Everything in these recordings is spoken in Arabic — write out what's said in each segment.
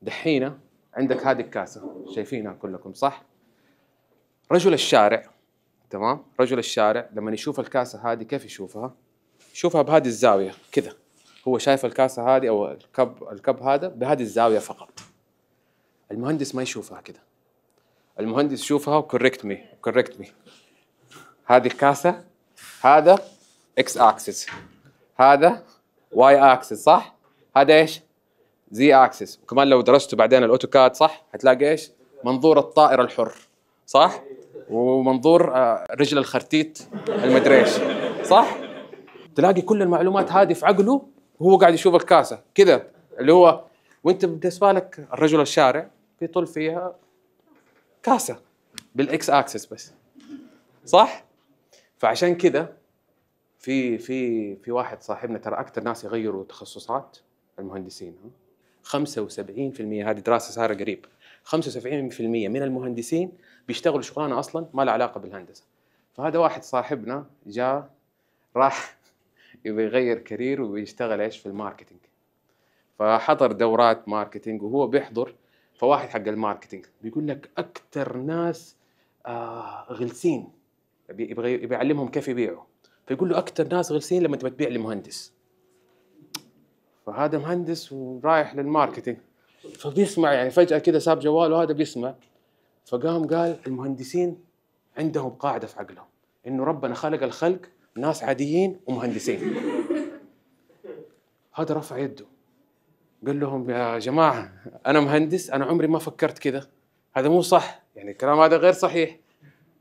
دحين عندك هذه الكاسة شايفينها كلكم صح؟ رجل الشارع تمام؟ رجل الشارع لما يشوف الكاسة هذه كيف يشوفها؟ يشوفها بهذه الزاوية كذا. هو شايف الكاسة هذه أو الكب هذا بهذه الزاوية فقط. المهندس ما يشوفها كذا. المهندس يشوفها وكوركت مي. هذه الكاسة هذا اكس اكسس، هذا واي اكسس صح؟ هذا ايش؟ زي اكسس. وكمان لو درستوا بعدين الاوتوكاد صح؟ هتلاقي ايش؟ منظور الطائر الحر صح؟ ومنظور رجل الخرتيت المدريش صح؟ تلاقي كل المعلومات هذه في عقله وهو قاعد يشوف الكاسة كذا اللي هو. وانت بالنسبة لك الرجل الشارع بيطل فيها كاسة بالاكس اكسس بس صح؟ فعشان كذا في واحد صاحبنا ترى اكثر ناس يغيروا تخصصات المهندسين. 75% هذه دراسة صار قريب، 75% من المهندسين بيشتغلوا شغلانة أصلاً ما لها علاقة بالهندسة. فهذا واحد صاحبنا جاء راح يبي يغير كارير ويشتغل إيش في الماركتينج، فحضر دورات ماركتينج وهو بيحضر. فواحد حق الماركتينج بيقول لك أكتر ناس غلسين، يبي يعلمهم كيف يبيعوا. فيقول له أكتر ناس غلسين لما تبي تبيع لمهندس. فهذا مهندس ورايح للماركتينج، فبيسمع يعني فجأة كده ساب جواله وهذا بيسمع. فقام قال المهندسين عندهم قاعدة في عقلهم إنه ربنا خلق الخلق ناس عاديين ومهندسين. هذا رفع يده قال لهم يا جماعة أنا مهندس، أنا عمري ما فكرت كده، هذا مو صح، يعني الكلام هذا غير صحيح.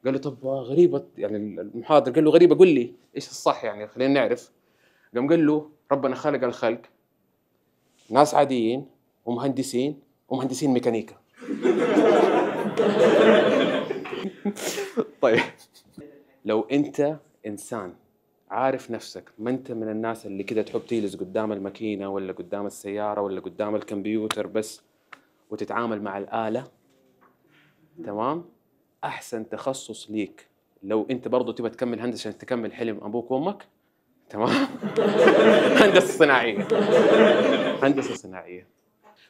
قال له طب غريبة، يعني المحاضر قال له غريبة قل لي إيش الصح يعني خلينا نعرف. قام قال له ربنا خلق الخلق ناس عاديين ومهندسين ميكانيكا. طيب لو أنت إنسان عارف نفسك ما أنت من الناس اللي كده تحب تجلس قدام الماكينة ولا قدام السيارة ولا قدام الكمبيوتر بس وتتعامل مع الآلة، تمام؟ أحسن تخصص ليك لو أنت برضو تبغى تكمل هندسة عشان تكمل حلم أبوك وأمك، تمام؟ هندسة صناعية. هندسة صناعية.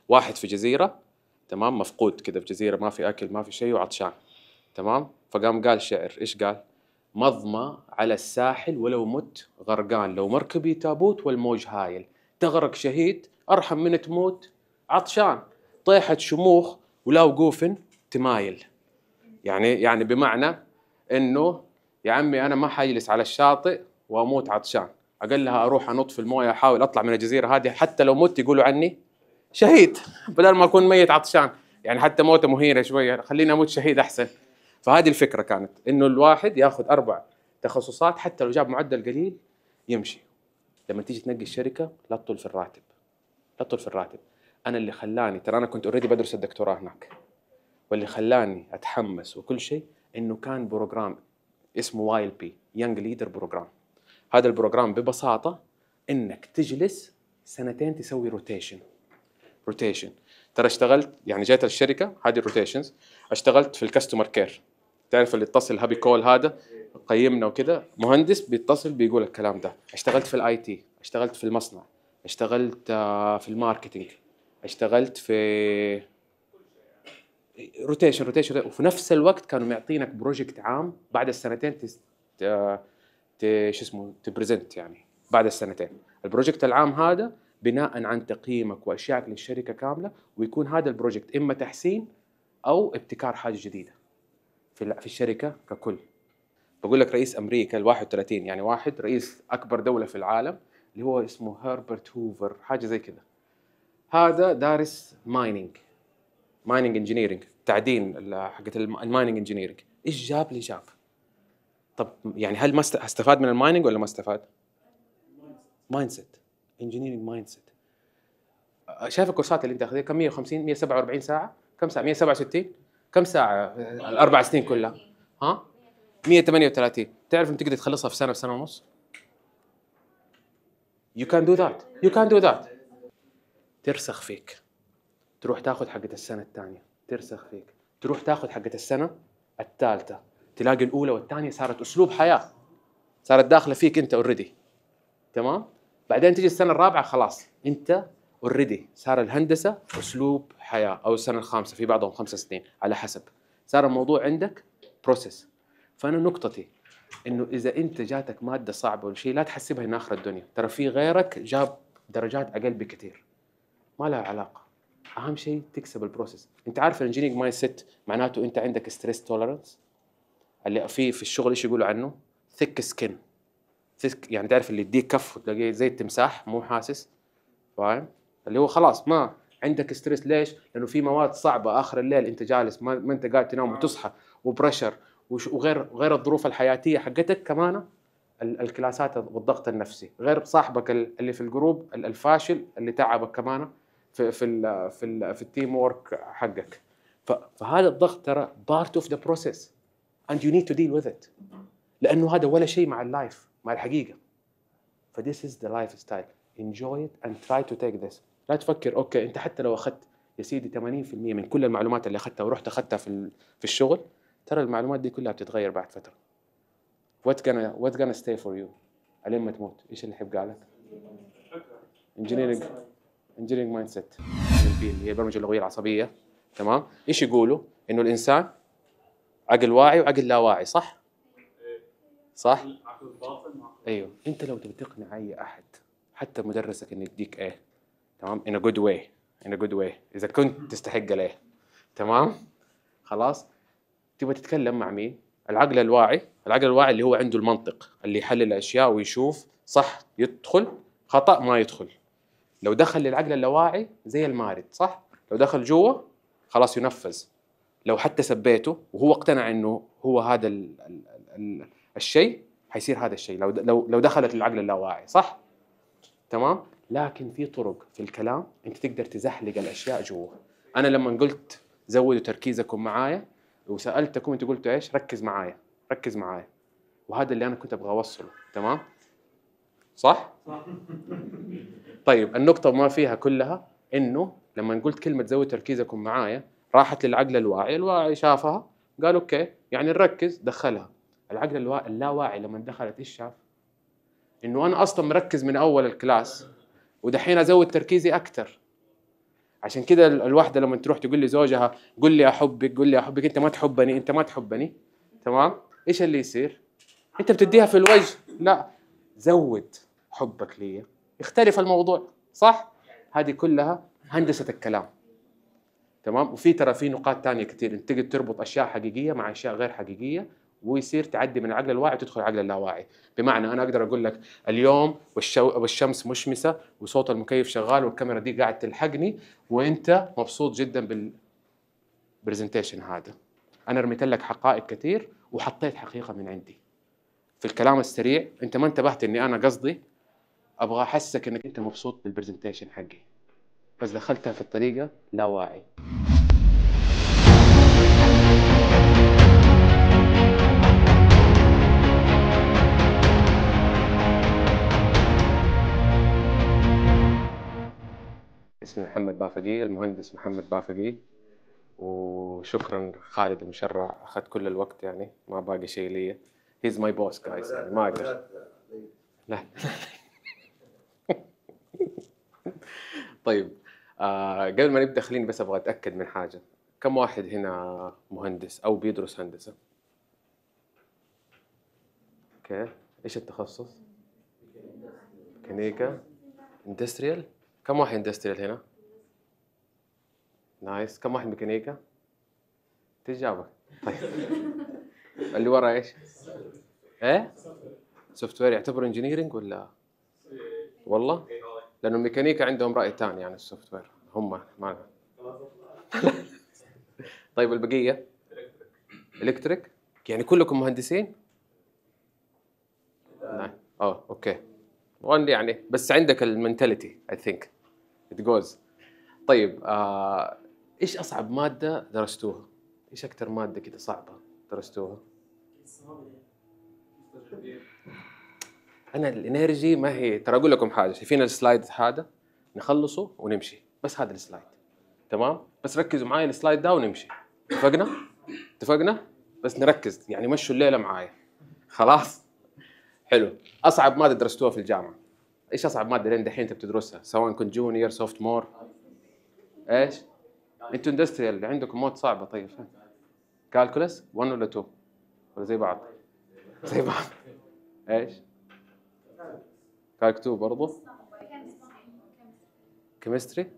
واحد في جزيرة تمام، مفقود كده في جزيرة ما في أكل ما في شيء وعطشان، تمام؟ فقام قال شعر، إيش قال؟ مظمى على الساحل ولو مت غرقان، لو مركبي تابوت والموج هايل، تغرق شهيد أرحم من تموت عطشان، طيحة شموخ ولا وقوف تمايل. يعني بمعنى إنه يا عمي أنا ما حيجلس على الشاطئ وأموت عطشان، أقلها أروح أنط في الموية أحاول أطلع من الجزيرة هذه، حتى لو مت يقولوا عني شهيد بدل ما أكون ميت عطشان، يعني حتى موتة مهينة شوية خليني أموت شهيد أحسن. فهذه الفكرة كانت إنه الواحد ياخذ 4 تخصصات حتى لو جاب معدل قليل يمشي. لما تيجي تنقي الشركة لا تطول في الراتب، لا تطول في الراتب. أنا اللي خلاني ترى أنا كنت أوريدي بدرس الدكتوراه هناك، واللي خلاني أتحمس وكل شيء إنه كان بروجرام اسمه YLP Young Leader Program. هذا البروجرام ببساطة إنك تجلس 2 تسوي روتيشن. ترى اشتغلت يعني جيت الشركة هذه الروتيشنز، اشتغلت في الكاستمر كير، تعرف اللي يتصل هابي كول هذا قيمنا وكذا، مهندس بيتصل بيقول الكلام ده. اشتغلت في الاي تي، اشتغلت في المصنع، اشتغلت في الماركتينج، اشتغلت في روتيشن. وفي نفس الوقت كانوا معطينك بروجكت عام بعد السنتين شو اسمه تبريزنت، يعني بعد السنتين البروجكت العام هذا بناء عن تقييمك واشيائك للشركه كامله، ويكون هذا البروجكت اما تحسين او ابتكار حاجه جديده في الشركه ككل. بقول لك رئيس امريكا ال31 يعني واحد رئيس اكبر دوله في العالم اللي هو اسمه هربرت هوفر حاجه زي كذا، هذا دارس مايننج انجينيرنج، تعدين حقت المايننج انجينيرنج. ايش جاب لي جاب؟ طب يعني هل ما استفاد من المايننج ولا ما استفاد؟ مايند سيت، انجينيرنج مايند سيت. شايف الكورسات اللي انت اخذتها كم؟ 150 147 ساعه، كم ساعه؟ 167 كم ساعه الاربع سنين كلها؟ ها 138. تعرف انت تقدر تخلصها في سنه ونص. you can do that. ترسخ فيك، تروح تاخذ حقة السنه الثانيه ترسخ فيك، تروح تاخذ حقة السنه الثالثه، تلاقي الاولى والثانيه صارت اسلوب حياه، صارت داخله فيك انت اوريدي، تمام؟ بعدين تيجي السنه الرابعه خلاص انت اوريدي صار الهندسه اسلوب حياه، او السنه الخامسه، في بعضهم 5 سنين على حسب، صار الموضوع عندك بروسيس. فانا نقطتي انه اذا انت جاتك ماده صعبه ولا شيء لا تحسبها انها اخر الدنيا، ترى في غيرك جاب درجات اقل بكثير، ما لها علاقه. اهم شيء تكسب البروسيس. انت عارف الانجينيرنج مايند سيت معناته انت عندك ستريس توليرنس، اللي في الشغل ايش يقولوا عنه؟ ثيك سكين. يعني تعرف اللي يديك كف وتلاقيه زي التمساح مو حاسس، فاهم؟ اللي هو خلاص ما عندك ستريس. ليش؟ لانه في مواد صعبه اخر الليل انت جالس ما انت قاعد تنام وتصحى وبرشر وغير الظروف الحياتيه حقتك كمان، الكلاسات والضغط النفسي، غير صاحبك اللي في الجروب الفاشل اللي تعبك كمان في التيم وورك حقك. فهذا الضغط ترى بارت اوف ذا بروسيس and you need to deal with it، لانه هذا ولا شيء مع اللايف، مع الحقيقه. فthis is the lifestyle. enjoy it and try to take this. لا تفكر اوكي انت حتى لو اخذت يا سيدي 80% من كل المعلومات اللي اخذتها ورحت اخذتها في الشغل، ترى المعلومات دي كلها بتتغير بعد فتره. what's gonna stay for you الين ما تموت؟ ايش اللي حيبقى لك؟ engineering mindset اللي هي البرمجه اللغويه العصبيه. تمام؟ ايش يقولوا؟ انه الانسان عقل واعي وعقل لا واعي، صح؟ صح؟ ايوه. انت لو تبي تقنع اي احد حتى مدرسك انه يديك ايه، تمام، in a good way in a good way اذا كنت تستحق له، تمام، خلاص، تبغى تتكلم مع مين؟ العقل الواعي اللي هو عنده المنطق، اللي يحلل الاشياء ويشوف صح يدخل، خطا ما يدخل. لو دخل للعقل اللاواعي زي المارد، صح، لو دخل جوا خلاص ينفذ. لو حتى سبيته وهو اقتنع انه هو هذا الشيء، حيصير هذا الشيء لو دخلت للعقل اللاواعي، صح؟ تمام. لكن في طرق في الكلام انت تقدر تزحلق الاشياء جوا. انا لما قلت زودوا تركيزكم معايا وسالتكم انتوا قلتوا ايش؟ ركز معايا، وهذا اللي انا كنت ابغى اوصله. تمام، صح. طيب النقطه ما فيها كلها انه لما قلت كلمه زودوا تركيزكم معايا راحت للعقل الواعي شافها قال اوكي يعني نركز، دخلها. العقل اللاواعي لما دخلت ايش شاف؟ انه انا اصلا مركز من اول الكلاس ودحين ازود تركيزي اكثر. عشان كده الواحده لما تروح تقول لزوجها قل لي احبك، انت ما تحبني، تمام، ايش اللي يصير؟ انت بتديها في الوجه، لا زود حبك لي، يختلف الموضوع، صح؟ هذه كلها هندسه الكلام. تمام. وفي ترى في نقاط تانية كثير، انت تقدر تربط اشياء حقيقيه مع اشياء غير حقيقيه ويصير تعدي من العقل الواعي وتدخل العقل اللاواعي. بمعنى انا اقدر اقول لك اليوم والشمس مشمسه وصوت المكيف شغال والكاميرا دي قاعد تلحقني وانت مبسوط جدا بالبرزنتيشن هذا. انا رميت لك حقائق كثير وحطيت حقيقه من عندي في الكلام السريع، انت ما انتبهت اني انا قصدي ابغى احسسك انك انت مبسوط بالبرزنتيشن حقي، بس دخلتها في الطريقه لا واعي. اسمي محمد بافقي، المهندس محمد بافقي، وشكرا خالد المشرع، اخذت كل الوقت يعني ما باقي شيء لي. he's my boss guys يعني ما اقدر. لا طيب قبل ما نبدا خليني بس ابغى اتاكد من حاجه. كم واحد هنا مهندس او بيدرس هندسه؟ اوكي، ايش التخصص؟ ميكانيكا اندستريال. كم واحد اندستريال هنا؟ نايس. كم واحد ميكانيكا؟ تجاوبك. طيب اللي ورا ايش؟ ايه؟ سوفت وير يعتبر انجينيرنج ولا؟ والله لانه الميكانيكا عندهم راي ثاني يعني السوفت وير، هم ما طيب البقيه؟ الكتريك. يعني كلكم مهندسين؟ نعم. اوكي. وان يعني بس عندك المنتاليتي I think it goes. طيب ايش اصعب ماده درستوها؟ ايش اكثر ماده كده صعبه درستوها؟ انا الانرجي ما هي، ترى اقول لكم حاجه، شايفين السلايد هذا نخلصه ونمشي، بس هذا السلايد تمام، بس ركزوا معايا السلايد ده ونمشي. اتفقنا بس نركز يعني، مشوا الليله معايا خلاص. حلو. اصعب ماده درستوها في الجامعه ايش اصعب ماده لين دحين انت بتدرسها سواء كنت جونيور سوفت مور؟ ايش؟ انتوا اندستريال عندكم مواد صعبه. طيب كالكولس 1 ولا 2 ولا زي بعض؟ زي بعض. ايش؟ كالك 2 برضه؟ كيمستري؟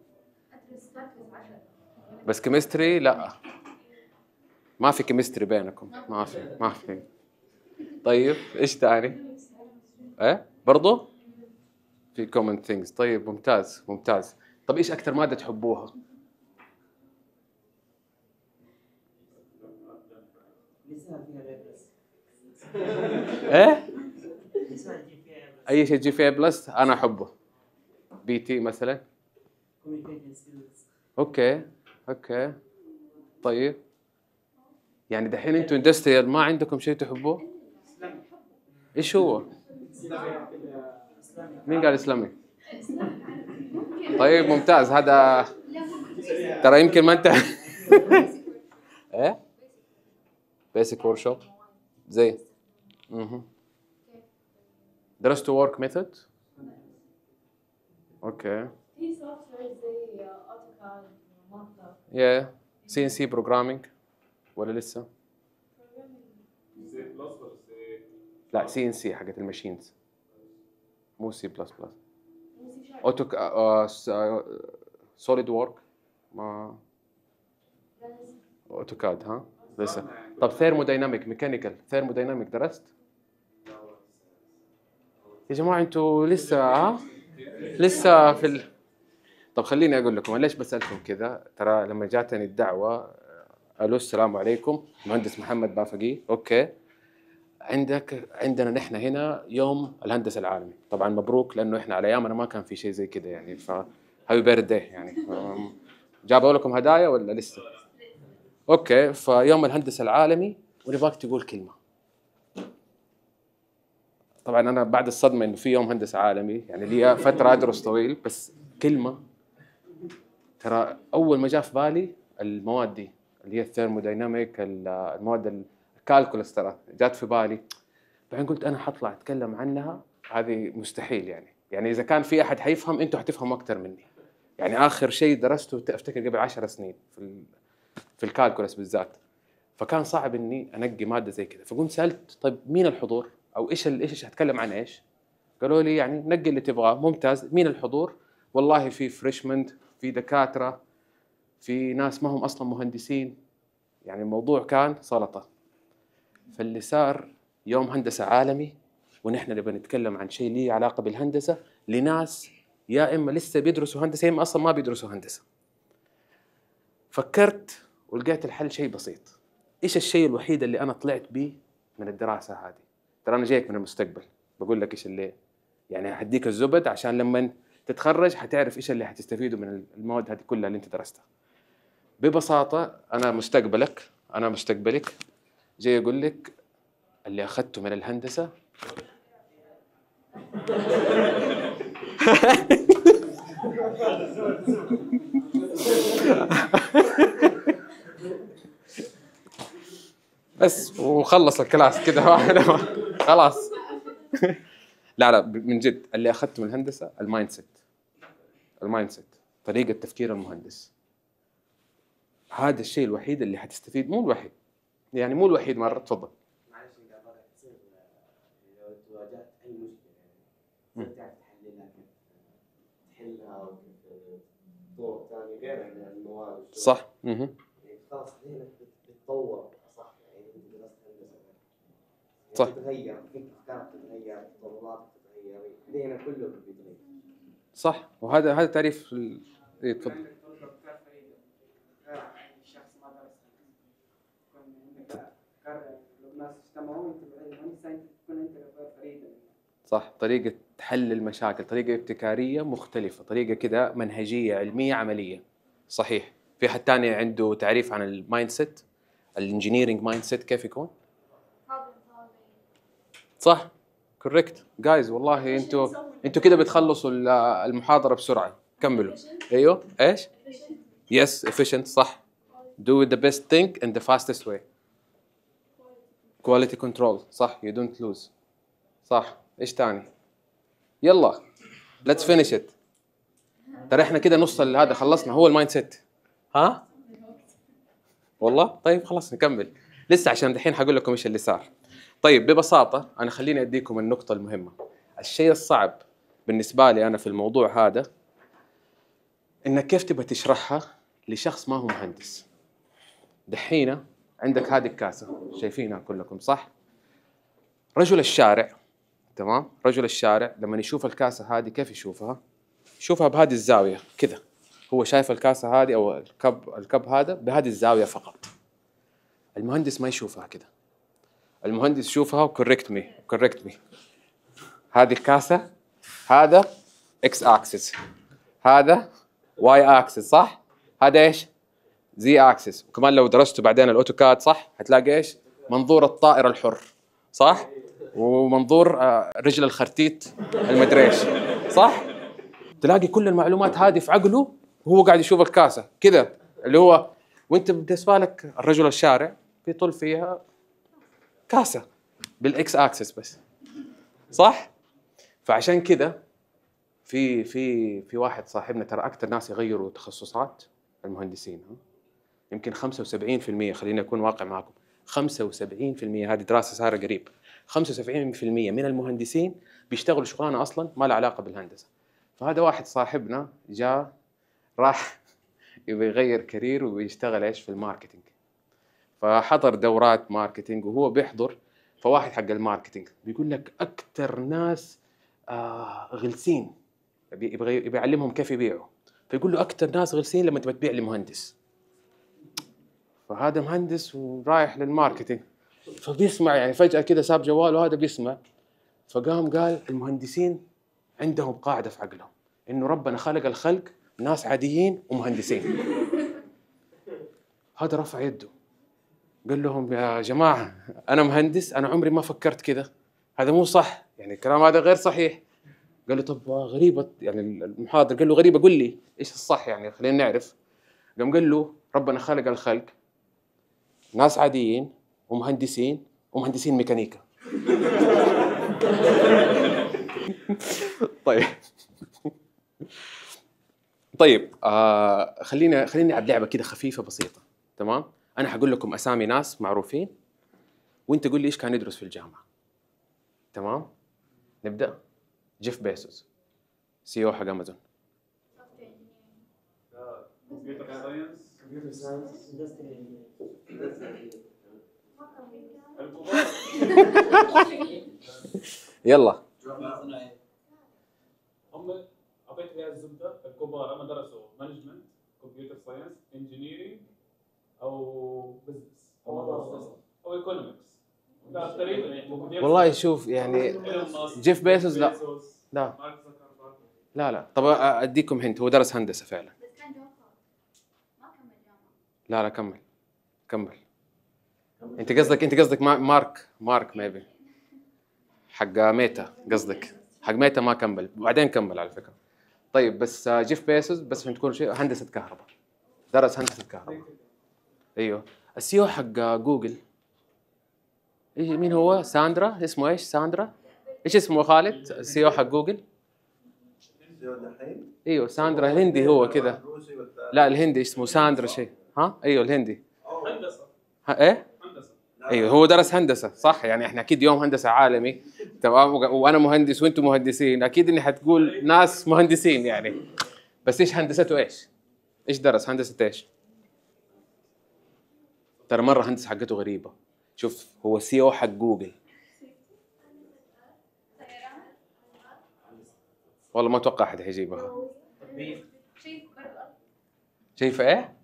بس كيمستري لا، ما في كيمستري بينكم، ما في. طيب ايش ثاني؟ ايه برضه في common things. طيب ممتاز. طب ايش اكثر ماده تحبوها؟ ايه اي شيء تجي فيها بلس انا احبه. بي تي مثلا. اوكي طيب يعني دحين انتوا اندستريال ما عندكم شيء تحبوه؟ ايش هو؟ مين قال اسلامي؟ طيب ممتاز. هذا ترى يمكن ما انت ايه بيسك ورك شوب زي درستوا ورك ميثود؟ اوكي في سوفت وير زي اوتوكاد وماتا. يا سي ان سي بروجرامينج ولا لسه؟ لا سي ان سي حقت الماشينز مو سي بلس بلس. اوتوك سوليد وورك ما اوتوكاد ها لسه. طب ثيرمودايناميك ميكانيكال ثيرمودايناميك درست؟ يا جماعه انتوا لسه في طب خليني اقول لكم ليش بسالكم كذا. ترى لما جاتني الدعوه الو السلام عليكم مهندس محمد بافقي. اوكي عندنا نحن هنا يوم الهندسه العالمي. طبعا مبروك لانه احنا على ايامنا ما كان في شيء زي كذا يعني. ف هابي بيرثدي يعني. جابوا لكم هدايا ولا لسه؟ اوكي فيوم الهندسه العالمي ونبغاك تقول كلمه. طبعا انا بعد الصدمه انه في يوم هندسه عالمي يعني لي فتره ادرس طويل بس كلمه. ترى اول ما جاء في بالي المواد دي اللي هي الثيرمودايناميك المواد الكالكولس ترى جات في بالي. بعدين قلت انا حطلع اتكلم عنها هذه مستحيل يعني اذا كان في احد حيفهم انتوا حتفهموا اكثر مني. يعني اخر شيء درسته افتكر قبل 10 سنين في الكالكولس بالذات. فكان صعب اني انقي ماده زي كذا. فقمت سالت طيب مين الحضور او ايش هتكلم عن ايش؟ قالوا لي يعني نقي اللي تبغاه. ممتاز. مين الحضور؟ والله في فريشمنت في دكاتره في ناس ما هم اصلا مهندسين. يعني الموضوع كان سلطه. فاللي صار يوم هندسه عالمي ونحن نبغى نتكلم عن شيء ليه علاقه بالهندسه لناس يا اما لسه بيدرسوا هندسه يا اما اصلا ما بيدرسوا هندسه. فكرت ولقيت الحل شيء بسيط. ايش الشيء الوحيد اللي انا طلعت به من الدراسه هذه؟ ترى انا جايك من المستقبل بقول لك ايش اللي يعني هديك الزبد عشان لما تتخرج حتعرف ايش اللي حتستفيده من المواد هذه كلها اللي انت درستها. ببساطه انا مستقبلك جاي اقول لك اللي اخذته من الهندسه بس وخلص الكلاس كده خلاص. لا من جد اللي اخذته من الهندسه المايند سيت طريقه تفكير المهندس. هذا الشيء الوحيد اللي حتستفيد. مو الوحيد مره. تفضل. معلش اذا بدك تصير لو تواجهت اي مشكله يعني تعرف تحللها كيف تحلها وكيف طرق ثانيه غير المواد صح. يعني خلاص هنا بتتطور صح يعني انت درست هندسه صح تتغير افكارك تتغير تطوراتك تتغير هنا كله بيتغير. صح. وهذا تعريف ايه تفضل. صح. طريقة حل المشاكل طريقة ابتكارية مختلفة طريقة كده منهجية علمية عملية. صحيح. في حد تاني عنده تعريف عن المايند سيت الانجينيرينج مايند سيت كيف يكون؟ صح كوريكت جايز. والله انتوا كده بتخلصوا المحاضرة بسرعة. كملوا. ايوه ايش؟ يس efficient صح. do the best thing in the fastest way. quality control صح. you don't lose صح. ايش تاني؟ يلا let's finish it. ترى احنا كده نص هذا خلصنا، هو المايند سيت. ها والله طيب خلاص نكمل لسه، عشان دحين حقول لكم ايش اللي صار. طيب ببساطه انا خليني اديكم النقطه المهمه. الشيء الصعب بالنسبه لي انا في الموضوع هذا انك كيف تبغى تشرحها لشخص ما هو مهندس. دحين عندك هذه الكاسه شايفينها كلكم صح؟ رجل الشارع، تمام، رجل الشارع لما يشوف الكاسه هذه كيف يشوفها؟ يشوفها بهذه الزاويه كذا، هو شايف الكاسه هذه او الكب هذا بهذه الزاويه فقط. المهندس ما يشوفها كذا، المهندس يشوفها كوركت مي هذه الكاسه، هذا اكس اكسس، هذا واي اكسس صح؟ هذا ايش؟ زي اكسس. وكمان لو درستوا بعدين الاوتوكاد صح هتلاقي ايش؟ منظور الطائر الحر صح؟ ومنظور رجل الخرتيت المدري ايش صح؟ تلاقي كل المعلومات هذه في عقله وهو قاعد يشوف الكاسه كذا، اللي هو وانت بالنسبه لك الرجل الشارع بيطل فيها كاسه بالاكس اكسس بس صح؟ فعشان كذا في واحد صاحبنا ترى اكثر ناس يغيروا تخصصات المهندسين، يمكن 75%، خليني اكون واقع معكم، 75%، هذه دراسه صار قريب، 75% من المهندسين بيشتغلوا شغلانه اصلا ما لها علاقه بالهندسه. فهذا واحد صاحبنا جاء راح يبغى يغير كارير ويشتغل ايش في الماركتينج، فحضر دورات ماركتينج وهو بيحضر، فواحد حق الماركتينج بيقول لك اكثر ناس غلسين، يبغى يعلمهم كيف يبيعوا، فيقول له اكثر ناس غلسين لما تبى تبيع لمهندس. فهذا مهندس ورايح للماركتينج، فبيسمع يعني فجأة كده ساب جواله هذا بيسمع، فقام قال المهندسين عندهم قاعدة في عقلهم إنه ربنا خلق الخلق ناس عاديين ومهندسين. هذا رفع يده قال لهم يا جماعة أنا مهندس، أنا عمري ما فكرت كده، هذا مو صح، يعني الكلام هذا غير صحيح. قال له طب غريبة، يعني المحاضر قال له غريبة قل لي إيش الصح يعني خلينا نعرف. قام قال له ربنا خلق الخلق ناس عاديين ومهندسين ميكانيكا. طيب خليني نلعب لعبه كده خفيفه بسيطه، تمام؟ انا حقول لكم اسامي ناس معروفين وانت قول لي ايش كان يدرس في الجامعه، تمام؟ نبدا. جيف بيسوس سي او حق امازون. كمبيوتر ساينس اندستريال يلا هم اعطيت لي الزبده الكبار هم درسوا مانجمنت، كمبيوتر ساينس، انجينيرنج او بزنس او ايكونومكس تقريبا. والله شوف يعني جيف بيسوس لا لا طب اديكم هنت، هو درس هندسه فعلا. بس كان جواب ما كمل لا جامعة. كمل. انت قصدك مارك ميبي حق ميتا، قصدك حق ميتا ما كمل، وبعدين كمل على فكره. طيب بس جيف بيسوس بس عشان تكون شيء هندسه كهرباء، درس هندسه كهرباء. ايوه السي او حق جوجل ايش مين هو؟ ساندرا، اسمه ايش؟ ساندرا ايش اسمه خالد؟ السي او حق جوجل ايوه ساندرا، الهندي هو كذا. لا الهندي اسمه ساندرا شيء، ها ايوه الهندي هندسه. ايه هندسه ايوه هو درس هندسه صح، يعني احنا اكيد يوم هندسه عالمي تمام، وانا مهندس وانتم مهندسين، اكيد اني حتقول ناس مهندسين يعني. بس ايش هندسته ايش درس؟ هندسه ايش؟ ترى مره هندسه حقته غريبه. شوف هو سي او حق جوجل، والله ما اتوقع احد حيجيبها. شايف ايه؟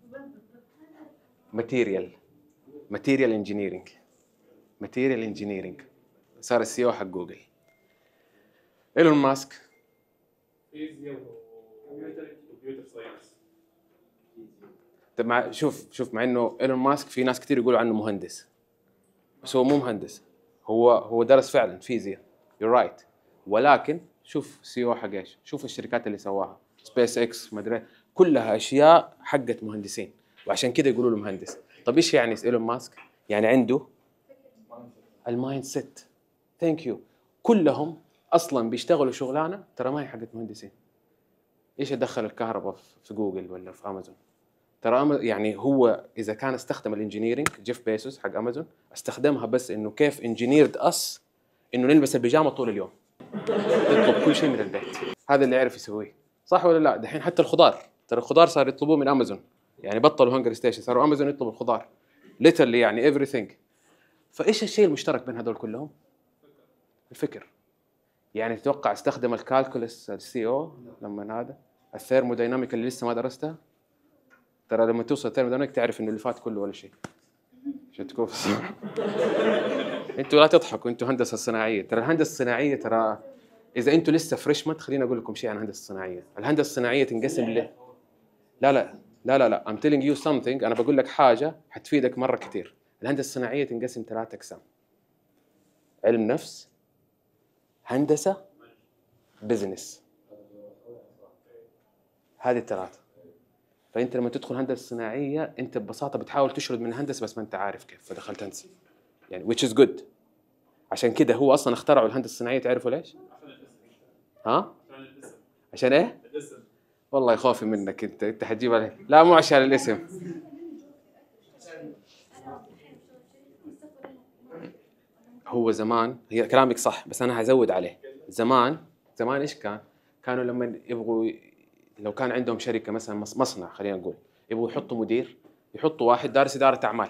ماتيريال انجينيرنج صار السي او حق جوجل. ايلون ماسك فيزياء وكمبيوتر ساينس. طب شوف مع انه ايلون ماسك في ناس كثير يقولوا عنه مهندس، بس هو مو مهندس، هو درس فعلا فيزياء، يور رايت. ولكن شوف سي او حق ايش؟ شوف الشركات اللي سواها، سبيس اكس ما ادري، كلها اشياء حقت مهندسين، وعشان كذا يقولوا له مهندس. طب ايش يعني ايلون ماسك؟ يعني عنده المايند سيت. ثانك يو. كلهم اصلا بيشتغلوا شغلانه ترى ما هي حقت مهندسين. ايش ادخل الكهرباء في جوجل ولا في امازون؟ ترى يعني هو اذا كان استخدم الانجينيرنج، جيف بيسوس حق امازون استخدمها بس انه كيف انجينيرد اس انه نلبس البيجامه طول اليوم، نطلب كل شيء من البيت. هذا اللي يعرف يسويه، صح ولا لا؟ دحين حتى الخضار، ترى الخضار صار يطلبوه من امازون، يعني بطلوا هنجر ستيشن، صاروا امازون يطلبوا الخضار ليترلي يعني everything. فايش الشيء المشترك بين هذول كلهم؟ الفكر. يعني تتوقع استخدم الكالكولس السي او لما هذا الثيرمودايناميك اللي لسه ما درستها؟ ترى لما توصل الثيرمودايناميك تعرف انه اللي فات كله ولا شيء، عشان تكون صح. انتوا لا تضحكوا، انتوا هندسه صناعيه. ترى الهندسه الصناعيه ترى اذا انتوا لسه فريشمان، خليني اقول لكم شيء عن الهندسه الصناعيه. الهندسه الصناعيه تنقسم لا I'm telling you something. انا بقول لك حاجه حتفيدك مره كثير. الهندسه الصناعيه تنقسم 3 اقسام: علم نفس، هندسه، بزنس. هذه الثلاثه. فانت لما تدخل هندسه صناعيه انت ببساطه بتحاول تشرد من الهندسه بس ما انت عارف كيف، فدخلت هندسه يعني which is good. عشان كده هو اصلا اخترعوا الهندسه الصناعيه، تعرفوا ليش؟ ها؟ عشان ايه؟ والله خوفي منك انت حتجيب عليه. لا مو عشان الاسم. هو زمان، هي كلامك صح بس انا هزود عليه. زمان ايش كانوا لما يبغوا، لو كان عندهم شركه مثلا مصنع خلينا نقول، يبغوا يحطوا مدير، يحطوا واحد دارس اداره اعمال،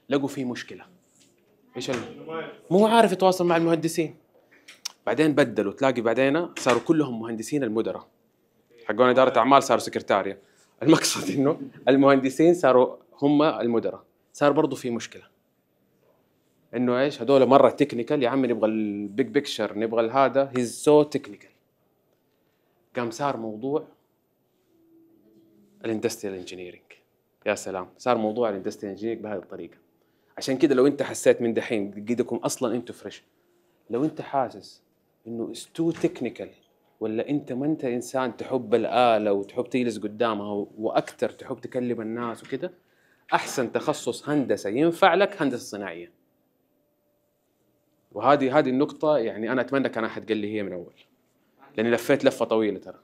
لقوا فيه مشكله. ايش مو عارف يتواصل مع المهندسين. بعدين بدلوا، تلاقي بعدين صاروا كلهم مهندسين المدراء حقون اداره اعمال، صاروا سكرتاريا. المقصد انه المهندسين صاروا هم المدراء. صار برضو في مشكله انه ايش، هذول مره تكنيكال، يا عمي نبغى البيج بيكتشر، نبغى هذا، هيز سو تكنيكال. قام صار موضوع الاندستريال انجينيرنج. يا سلام، صار موضوع الاندستريال انجينيرنج بهذه الطريقه. عشان كده لو انت حسيت من دحين قيدكم اصلا انتوا فريش، لو انت حاسس انه استو تكنيكال، ولا انت ما انت انسان تحب الاله وتحب تجلس قدامها واكثر تحب تكلم الناس وكده، احسن تخصص هندسه ينفع لك هندسه صناعيه. وهذه النقطه يعني انا اتمنى كان احد قال لي هي من اول، لاني لفيت لفه طويله ترى.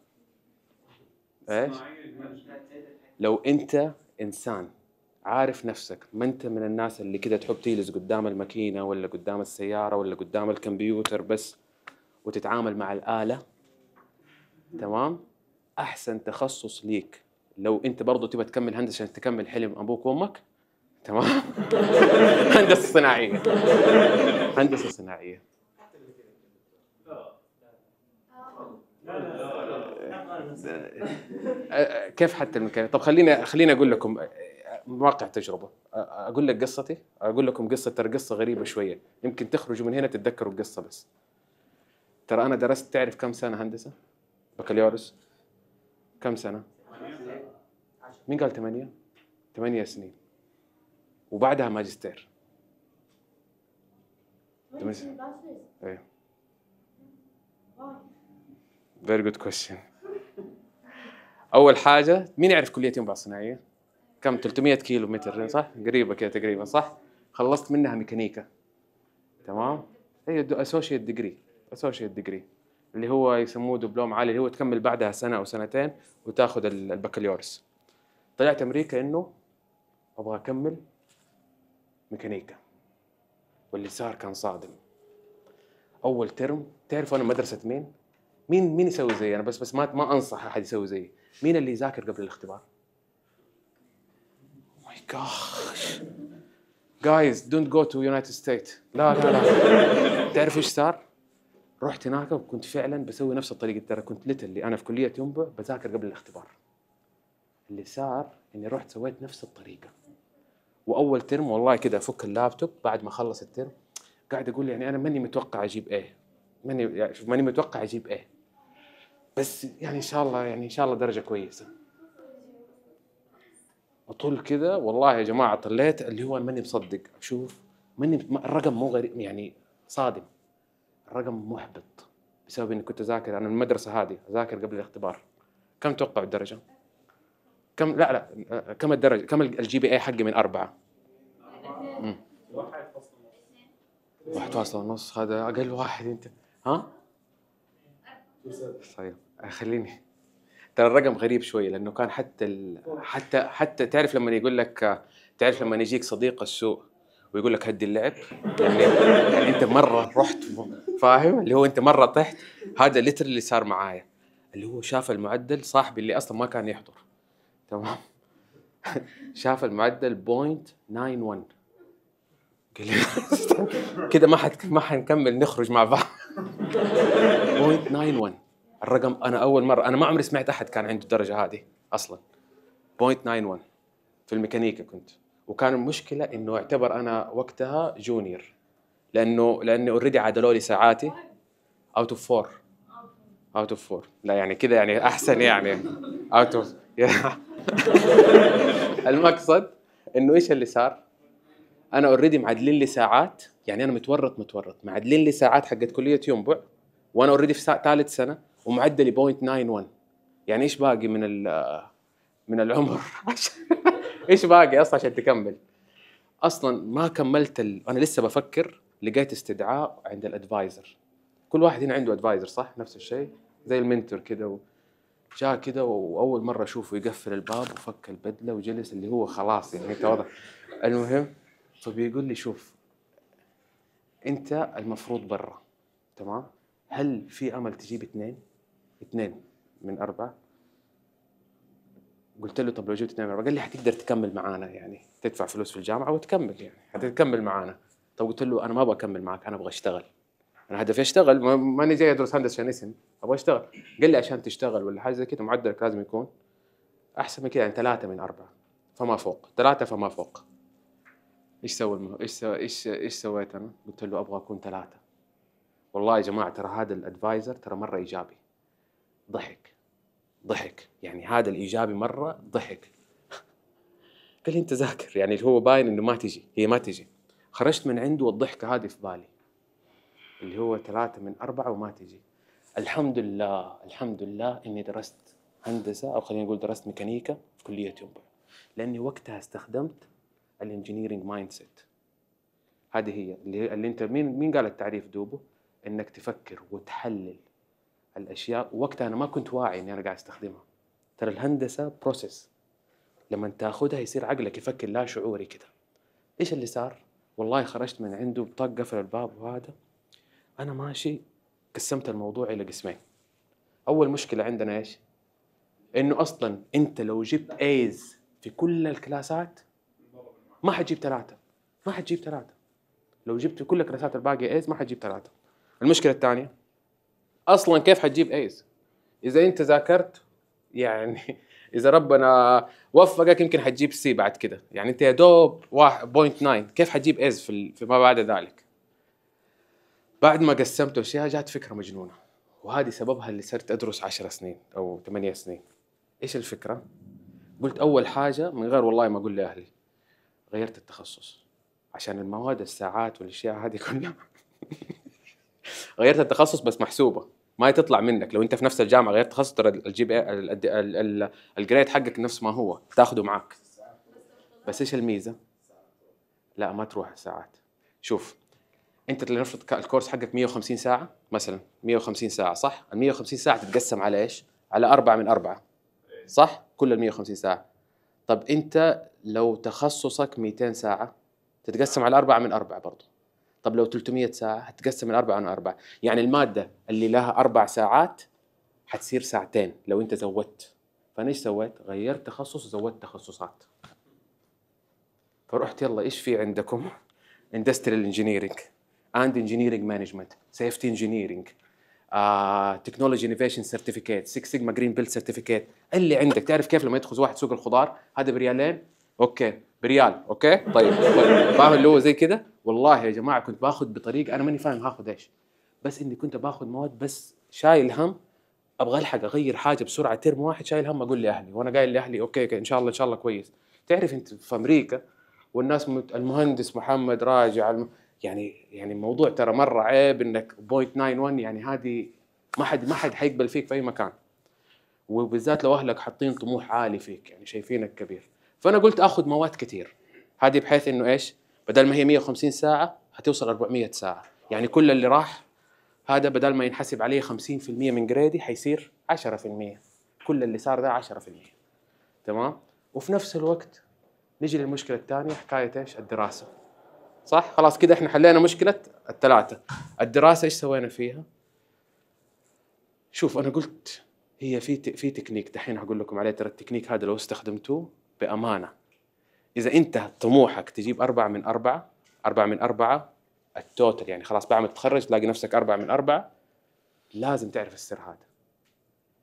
ايش؟ لو انت انسان عارف نفسك، ما انت من الناس اللي كده تحب تجلس قدام الماكينه ولا قدام السياره ولا قدام الكمبيوتر بس وتتعامل مع الاله، تمام؟ احسن تخصص ليك لو انت برضو تبغى تكمل هندسه عشان تكمل حلم ابوك وامك، تمام؟ هندسه صناعيه. هندسه صناعيه. كيف حتى الميكانيك؟ طب خليني اقول لكم من واقع تجربه. اقول لك قصتي، اقول لكم قصه، ترى قصه غريبه شويه، يمكن تخرجوا من هنا تتذكروا القصه. بس ترى انا درست، تعرف كم سنه هندسه بكالوريوس؟ كم سنه؟ مين قال 8؟ 8 سنين وبعدها ماجستير. ايه very good question. اول حاجه، مين يعرف كليه ينبع صناعيه؟ كم؟ 300 كيلو متر صح؟ قريبه كده تقريبا صح؟ خلصت منها ميكانيكا، تمام؟ هي اسوشيت ديجري اللي هو يسموه دبلوم عالي، اللي هو تكمل بعدها سنه او سنتين وتاخذ البكالوريوس. طلعت امريكا انه ابغى اكمل ميكانيكا، واللي صار كان صادم. اول ترم، تعرفوا انا مدرسه مين يسوي زي انا؟ بس ما انصح احد يسوي زي. مين اللي يذاكر قبل الاختبار؟ ماي جاش جايز دونت جو تو يونايتد ستيت. لا تعرفوا ايش صار؟ رحت هناك وكنت فعلا بسوي نفس الطريقه. ترى كنت ليتلي انا في كليه ينبع بذاكر قبل الاختبار. اللي صار اني رحت سويت نفس الطريقه، واول ترم والله كده افك اللابتوب بعد ما خلص الترم، قاعد اقول يعني انا ماني متوقع اجيب ايه، ماني متوقع اجيب ايه، بس يعني ان شاء الله درجه كويسه. اطول كده والله يا جماعه، طليت اللي هو ماني مصدق. اشوف الرقم مو غريب، يعني صادم، الرقم محبط بسبب اني كنت اذاكر. انا المدرسه هذه اذاكر قبل الاختبار. كم توقع الدرجه؟ كم؟ لا كم الدرجه؟ كم الجي بي اي حقي من 4؟ 1.5. هذا اقل واحد. انت ها طيب خليني، ترى الرقم غريب شوي لانه كان حتى تعرف لما يقول لك، تعرف لما يجيك صديق السوء ويقول لك هدي اللعب، يعني انت مره رحت، فاهم اللي هو انت مره طحت. هذا ليتر اللي صار معايا، اللي هو شاف المعدل، صاحبي اللي اصلا ما كان يحضر، تمام، شاف المعدل 0.91، قال لي كده ما حنكمل نخرج مع بعض. 0.91 الرقم، انا اول مره، انا ما عمري سمعت احد كان عنده الدرجه هذه اصلا. 0.91 في الميكانيكا كنت، وكان المشكله انه اعتبر انا وقتها جونيور، لانه اوريدي عادلوا لي ساعاتي اوت اوف 4. اوت اوف 4 لا يعني كده يعني احسن يعني اوت اوف. المقصد انه ايش اللي صار، انا اوريدي معدلين لي ساعات، يعني انا متورط معدلين لي ساعات حقت كليه ينبع، وانا اوريدي في ثالث سنه ومعدلي 0.91. يعني ايش باقي من العمر ايش باقي اصلا عشان تكمل؟ اصلا ما كملت انا لسه بفكر، لقيت استدعاء عند الادفايزر. كل واحد هنا عنده ادفايزر صح؟ نفس الشيء زي المنتور كده، جاء كده واول مره اشوفه يقفل الباب وفك البدله وجلس، اللي هو خلاص يعني انت واضح. المهم فبيقول لي شوف انت المفروض برا، تمام، هل في امل تجيب 2 من 4؟ قلت له طب لو جبت 2 من 4، قال لي حتقدر تكمل معانا، يعني تدفع فلوس في الجامعه وتكمل، يعني حتكمل معانا. طب قلت له انا ما ابغى اكمل معك، انا ابغى اشتغل، انا هدفي اشتغل، ماني جاي ادرس هندسه عشان اسم، ابغى اشتغل. قال لي عشان تشتغل ولا حاجه زي كذا معدلك لازم يكون احسن من كذا، يعني 3 من 4 فما فوق، 3 فما فوق. ايش سويت انا؟ قلت له ابغى اكون 3. والله يا جماعه ترى هذا الادفايزر ترى مره ايجابي، ضحك يعني هذا الايجابي مره ضحك. قال لي انت ذاكر، يعني اللي هو باين انه هي ما تجي. خرجت من عنده والضحكه هذه في بالي، اللي هو 3 من 4 وما تجي. الحمد لله اني درست هندسه، او خلينا نقول درست ميكانيكا في كليه ينبع، لاني وقتها استخدمت الانجينيرنج مايند سيت. هذه هي اللي انت مين قال التعريف دوبه، انك تفكر وتحلل الاشياء. وقتها انا ما كنت واعي اني انا قاعد استخدمها. ترى الهندسه بروسيس، لما تاخذها يصير عقلك يفكر لا شعوري كده. ايش اللي صار؟ والله خرجت من عنده بطاق، قفل الباب، وهذا انا ماشي قسمت الموضوع الى قسمين. اول مشكله عندنا ايش؟ انه اصلا انت لو جبت ايز في كل الكلاسات ما حتجيب 3، ما حتجيب 3. لو جبت كل الكلاسات الباقيه ايز ما حتجيب 3. المشكله الثانيه اصلا كيف حتجيب ايز اذا انت ذاكرت؟ يعني اذا ربنا وفقك يمكن حتجيب سي بعد كده، يعني انت يا دوب 1.9، كيف حتجيب ايز فيما بعد ذلك؟ بعد ما قسمت اشياء جات فكره مجنونه، وهذه سببها اللي صرت ادرس 10 سنين او 8 سنين. ايش الفكره؟ قلت اول حاجه من غير والله ما اقول لاهلي، غيرت التخصص عشان المواد الساعات والاشياء هذه كلها. غيرت التخصص بس محسوبه، ما تطلع منك. لو انت في نفس الجامعه غيرت تخصص ترى الجي بي الجريد حقك نفس ما هو تاخذه معك. بس ايش الميزه؟ لا ما تروح الساعات. شوف انت لنفرض الكورس حقك 150 ساعه مثلا، 150 ساعه صح؟ ال 150 ساعه تتقسم على ايش؟ على 4 من 4 صح؟ كل ال 150 ساعه. طب انت لو تخصصك 200 ساعه تتقسم على 4 من 4 برضه. طب لو 300 ساعه هتقسم على 4 من 4. يعني الماده اللي لها 4 ساعات حتصير 2 ساعة لو انت زودت. فانا ايش سويت؟ غيرت تخصص وزودت تخصصات. فرحت يلا ايش في عندكم؟ Industrial Engineering and Engineering Management, Safety Engineering, Technology Innovation Certificate, Six Sigma Green Belt Certificate. اللي عندك. تعرف كيف لما يدخل واحد سوق الخضار هذا بريالين؟ اوكي بريال، اوكي طيب فاهم اللي هو زي كده. والله يا جماعه كنت باخذ بطريقه انا ماني فاهم هاخذ ايش، بس اني كنت باخذ مواد بس شايل هم ابغى الحق اغير حاجه بسرعه. ترم واحد شايل هم اقول لاهلي، وانا قايل لاهلي اوكي ان شاء الله كويس. تعرف انت في امريكا والناس المهندس محمد راجع يعني الموضوع ترى مره عيب انك 0.91، يعني هذه ما حد حيقبل فيك في اي مكان، وبالذات لو اهلك حاطين طموح عالي فيك، يعني شايفينك كبير. فانا قلت اخذ مواد كثير هذه بحيث انه ايش، بدل ما هي 150 ساعه هتوصل 400 ساعه. يعني كل اللي راح هذا بدل ما ينحسب عليه 50% من جريدي حيصير 10%. كل اللي صار ده 10%. تمام؟ وفي نفس الوقت نجي للمشكلة الثانية، حكاية ايش؟ الدراسة. صح؟ خلاص كده احنا حلينا مشكلة الثلاثة. الدراسة ايش سوينا فيها؟ شوف أنا قلت هي في تكنيك دحين هقول لكم عليه، ترى التكنيك هذا لو استخدمتوه بأمانة، إذا أنت طموحك تجيب 4 من 4 التوتال، يعني خلاص بعد ما تتخرج تلاقي نفسك 4 من 4، لازم تعرف السر هذا.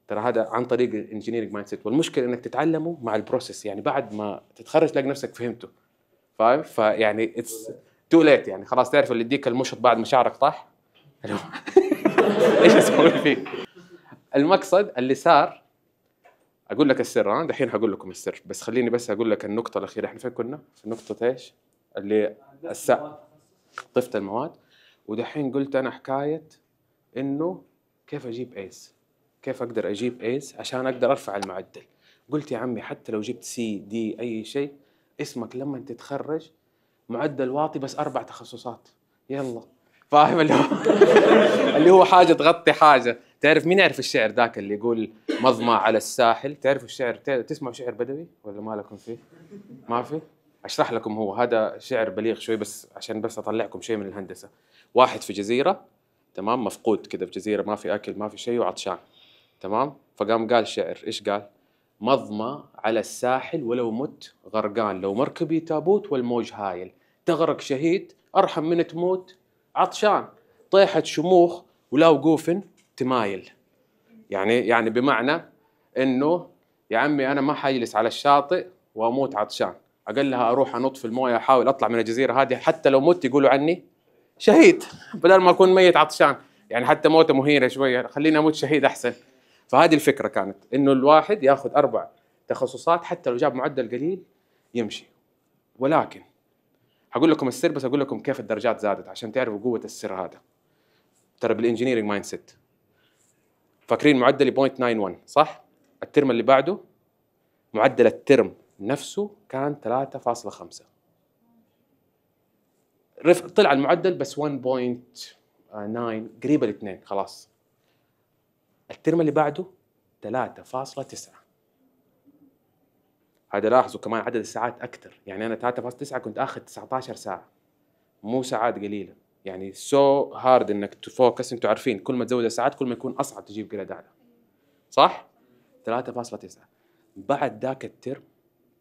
ترى هذا عن طريق الانجينيرنج مايند سيت، والمشكلة إنك تتعلمه مع البروسيس، يعني بعد ما تتخرج تلاقي نفسك فهمته. فاهم؟ فيعني اتس تو ليت، يعني خلاص تعرف اللي يديك المشط بعد ما شعرك طاح. ايش اسوي فيه؟ المقصد اللي صار، اقول لك السر. ها دحين هقول لكم السر، بس خليني بس اقول لك النقطه الاخيره. احنا فين كنا؟ في نقطه ايش؟ اللي طفت المواد. ودحين قلت انا حكايه انه كيف اجيب ايس، كيف اقدر اجيب ايس عشان اقدر ارفع المعدل. قلت يا عمي حتى لو جبت سي دي اي شيء، اسمك لما تتخرج معدل واطي بس 4 تخصصات. يلا فاهم اللي هو اللي هو حاجه تغطي حاجه. تعرف مين يعرف الشعر ذاك اللي يقول مضمع على الساحل؟ تعرفوا الشعر؟ تسمعوا شعر بدوي ولا ما لكم فيه؟ ما في؟ اشرح لكم. هو هذا شعر بليغ شوي بس عشان بس اطلعكم شيء من الهندسه. واحد في جزيره، تمام، مفقود كذا في جزيره، ما في اكل ما في شيء وعطشان، تمام. فقام قال شعر، ايش قال؟ مضمى على الساحل ولو مت غرقان، لو مركبي تابوت والموج هايل، تغرق شهيد ارحم من تموت عطشان، طيحة شموخ ولا وقوف تمايل. يعني بمعنى انه يا عمي انا ما حيجلس على الشاطئ واموت عطشان، اقلها اروح انط في المويه احاول اطلع من الجزيره هذه، حتى لو مت يقولوا عني شهيد بدل ما اكون ميت عطشان. يعني حتى موته مهينه شويه، خليني اموت شهيد احسن. فهذه الفكره كانت انه الواحد ياخذ 4 تخصصات حتى لو جاب معدل قليل يمشي. ولكن هقول لكم السر، بس اقول لكم كيف الدرجات زادت عشان تعرفوا قوه السر هذا. ترى بالانجينيرنج مايند سيت فاكرين معدلي 0.91 صح؟ الترم اللي بعده معدل الترم نفسه كان 3.5. طلع المعدل بس 1.9 قريب الاثنين خلاص. الترم اللي بعده 3.9. هذا لاحظوا كمان عدد الساعات أكثر، يعني أنا 3.9 كنت آخذ 19 ساعة، مو ساعات قليلة. يعني سو هارد إنك تفوكس. أنتوا عارفين كل ما تزود الساعات كل ما يكون أصعب تجيب جريد أعلى، صح؟ 3.9. بعد ذاك الترم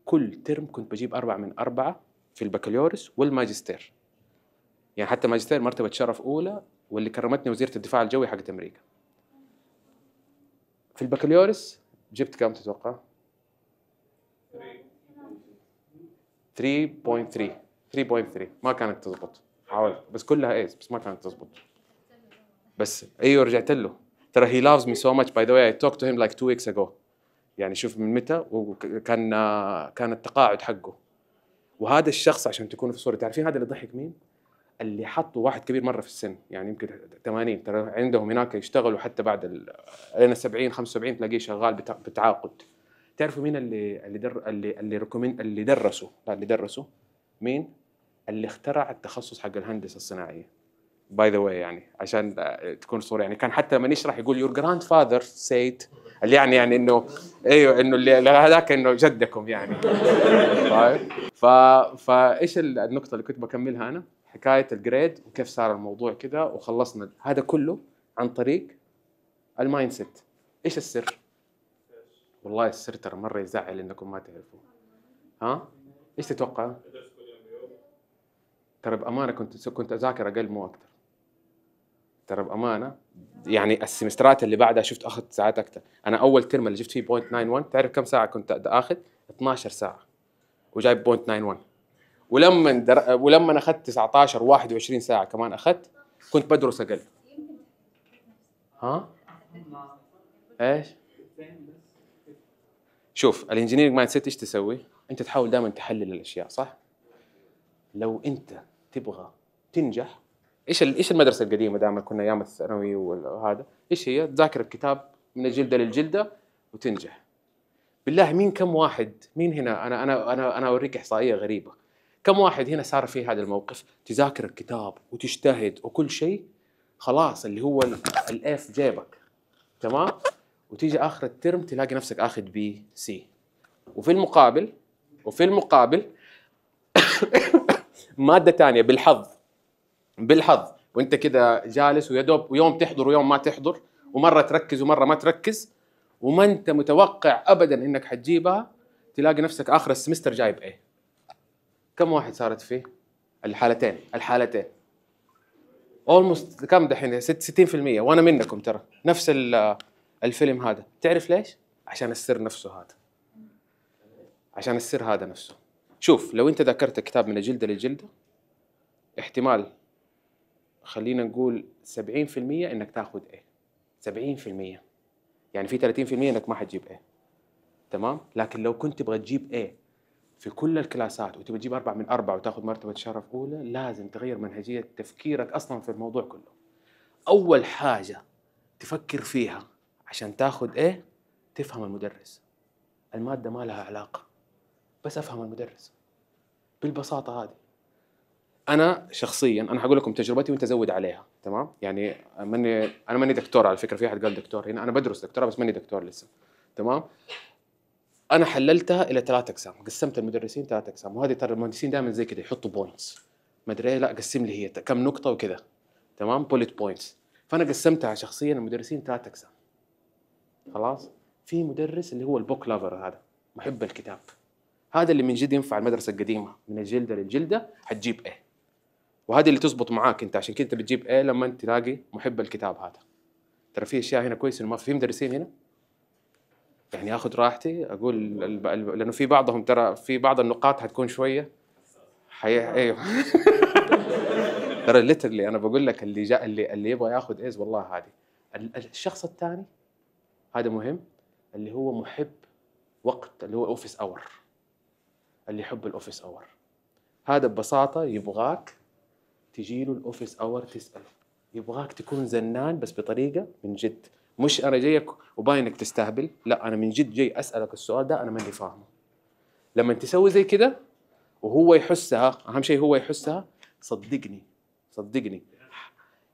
كل ترم كنت بجيب 4 من 4 في البكالوريوس والماجستير. يعني حتى ماجستير مرتبة شرف أولى، واللي كرمتني وزيرة الدفاع الجوي حقت أمريكا. في البكالوريوس جبت كم تتوقع؟ 3.3. ما كانت تزبط، حاولت بس كلها ايز بس ما كانت تزبط. بس ايوه رجعت له. ترى he loves me so much by the way. I talked to him like 2 weeks ago. يعني شوف من متى، وكان كان التقاعد حقه. وهذا الشخص عشان تكونوا في صورة، تعرفين هذا اللي ضحك مين؟ اللي حطوا واحد كبير مرة في السن، يعني يمكن 80. ترى عندهم هناك يشتغلوا حتى بعد لين 70 75 تلاقيه شغال بتعاقد. تعرفوا مين اللي درسوا مين؟ اللي اخترع التخصص حق الهندسة الصناعية. باي ذا واي، يعني عشان تكون صورة، يعني كان حتى لما يشرح يقول your grandfather said، اللي يعني انه ايوه انه اللي هذاك انه جدكم يعني. فايش النقطة اللي كنت بكملها انا؟ حكاية الجريد وكيف صار الموضوع كذا، وخلصنا هذا كله عن طريق المايند سيت. ايش السر؟ والله السر ترى مرة يزعل انكم ما تعرفوا. ها؟ ايش تتوقع؟ ترى بأمانة كنت أذاكر أقل مو أكتر. ترى بأمانة يعني السمسترات اللي بعدها شفت أخذت ساعات أكتر. أنا أول ترم اللي جبت فيه 0.91 تعرف كم ساعة كنت أخذ؟ 12 ساعة وجايب 0.91. ولما أخذت 19 21 ساعة كمان أخذت، كنت بدرس أقل. ها؟ إيش؟ شوف الانجينيرنج مايند سيت إيش تسوي؟ أنت تحاول دائما تحلل الأشياء، صح؟ لو أنت تبغى تنجح، ايش المدرسه القديمه دائما كنا ايام الثانوي وهذا، ايش هي؟ تذاكر الكتاب من الجلده للجلده وتنجح. بالله كم واحد هنا، انا اوريك احصائيه غريبه. كم واحد هنا صار في هذا الموقف؟ تذاكر الكتاب وتجتهد وكل شيء، خلاص اللي هو الاي في جيبك، تمام، وتيجي اخر الترم تلاقي نفسك اخذ بي سي. وفي المقابل ماده ثانيه بالحظ وانت كده جالس ويا دوب، ويوم تحضر ويوم ما تحضر، ومره تركز ومره ما تركز، وما انت متوقع ابدا انك حتجيبها، تلاقي نفسك اخر السمستر جايب ايه. كم واحد صارت فيه الحالتين اولموست كم دحين 60%، وانا منكم ترى نفس الفيلم هذا. تعرف ليش؟ عشان السر نفسه هذا، عشان السر هذا نفسه. شوف، لو انت ذاكرت كتاب من الجلده للجلده، احتمال خلينا نقول 70% انك تاخذ ايه، 70%، يعني في 30% انك ما حتجيب ايه، تمام. لكن لو كنت تبغى تجيب ايه في كل الكلاسات وتبغى تجيب 4 من 4 وتاخذ مرتبه شرف اولى، لازم تغير منهجيه تفكيرك اصلا في الموضوع كله. اول حاجه تفكر فيها عشان تاخذ ايه، تفهم المدرس. الماده ما لها علاقه، بس افهم المدرس بالبساطه هذه. انا شخصيا انا حقول لكم تجربتي وانت زود عليها، تمام. يعني انا ماني دكتور على فكره، في احد قال دكتور هنا، انا بدرس دكتوراه بس ماني دكتور لسه، تمام. انا حللتها الى 3 اقسام، قسمت المدرسين 3 اقسام، وهذه ترى المهندسين دائما زي كذا يحطوا بوينتس، ما ادري لا قسم لي هي كم نقطه وكذا، تمام، بوليت بوينتس. فانا قسمتها شخصيا المدرسين 3 اقسام. خلاص، في مدرس اللي هو البوك لافر، هذا محب الكتاب، هذا اللي من جد ينفع المدرسه القديمه من الجلده للجلده، حتجيب ايه، وهذه اللي تزبط معاك انت، عشان كذا انت بتجيب ايه لما انت تلاقي محب الكتاب هذا. ترى في اشياء هنا كويس انه ما في مدرسين هنا، يعني اخذ راحتي اقول لانه في بعضهم ترى في بعض النقاط حتكون شويه ايوه ترى ليترلي انا بقول لك اللي جاء اللي يبغى ياخذ ايز والله هذه. الشخص الثاني هذا مهم، اللي هو محب وقت، اللي هو اوفيس اور، اللي يحب الاوفيس اور هذا ببساطه يبغاك تجي له الاوفيس اور تساله، يبغاك تكون زنان بس بطريقه من جد، مش انا جايك وباينك تستهبل، لا انا من جد جاي اسالك السؤال ده انا ماني فاهمه. لما تسوي زي كده وهو يحسها، اهم شيء هو يحسها، صدقني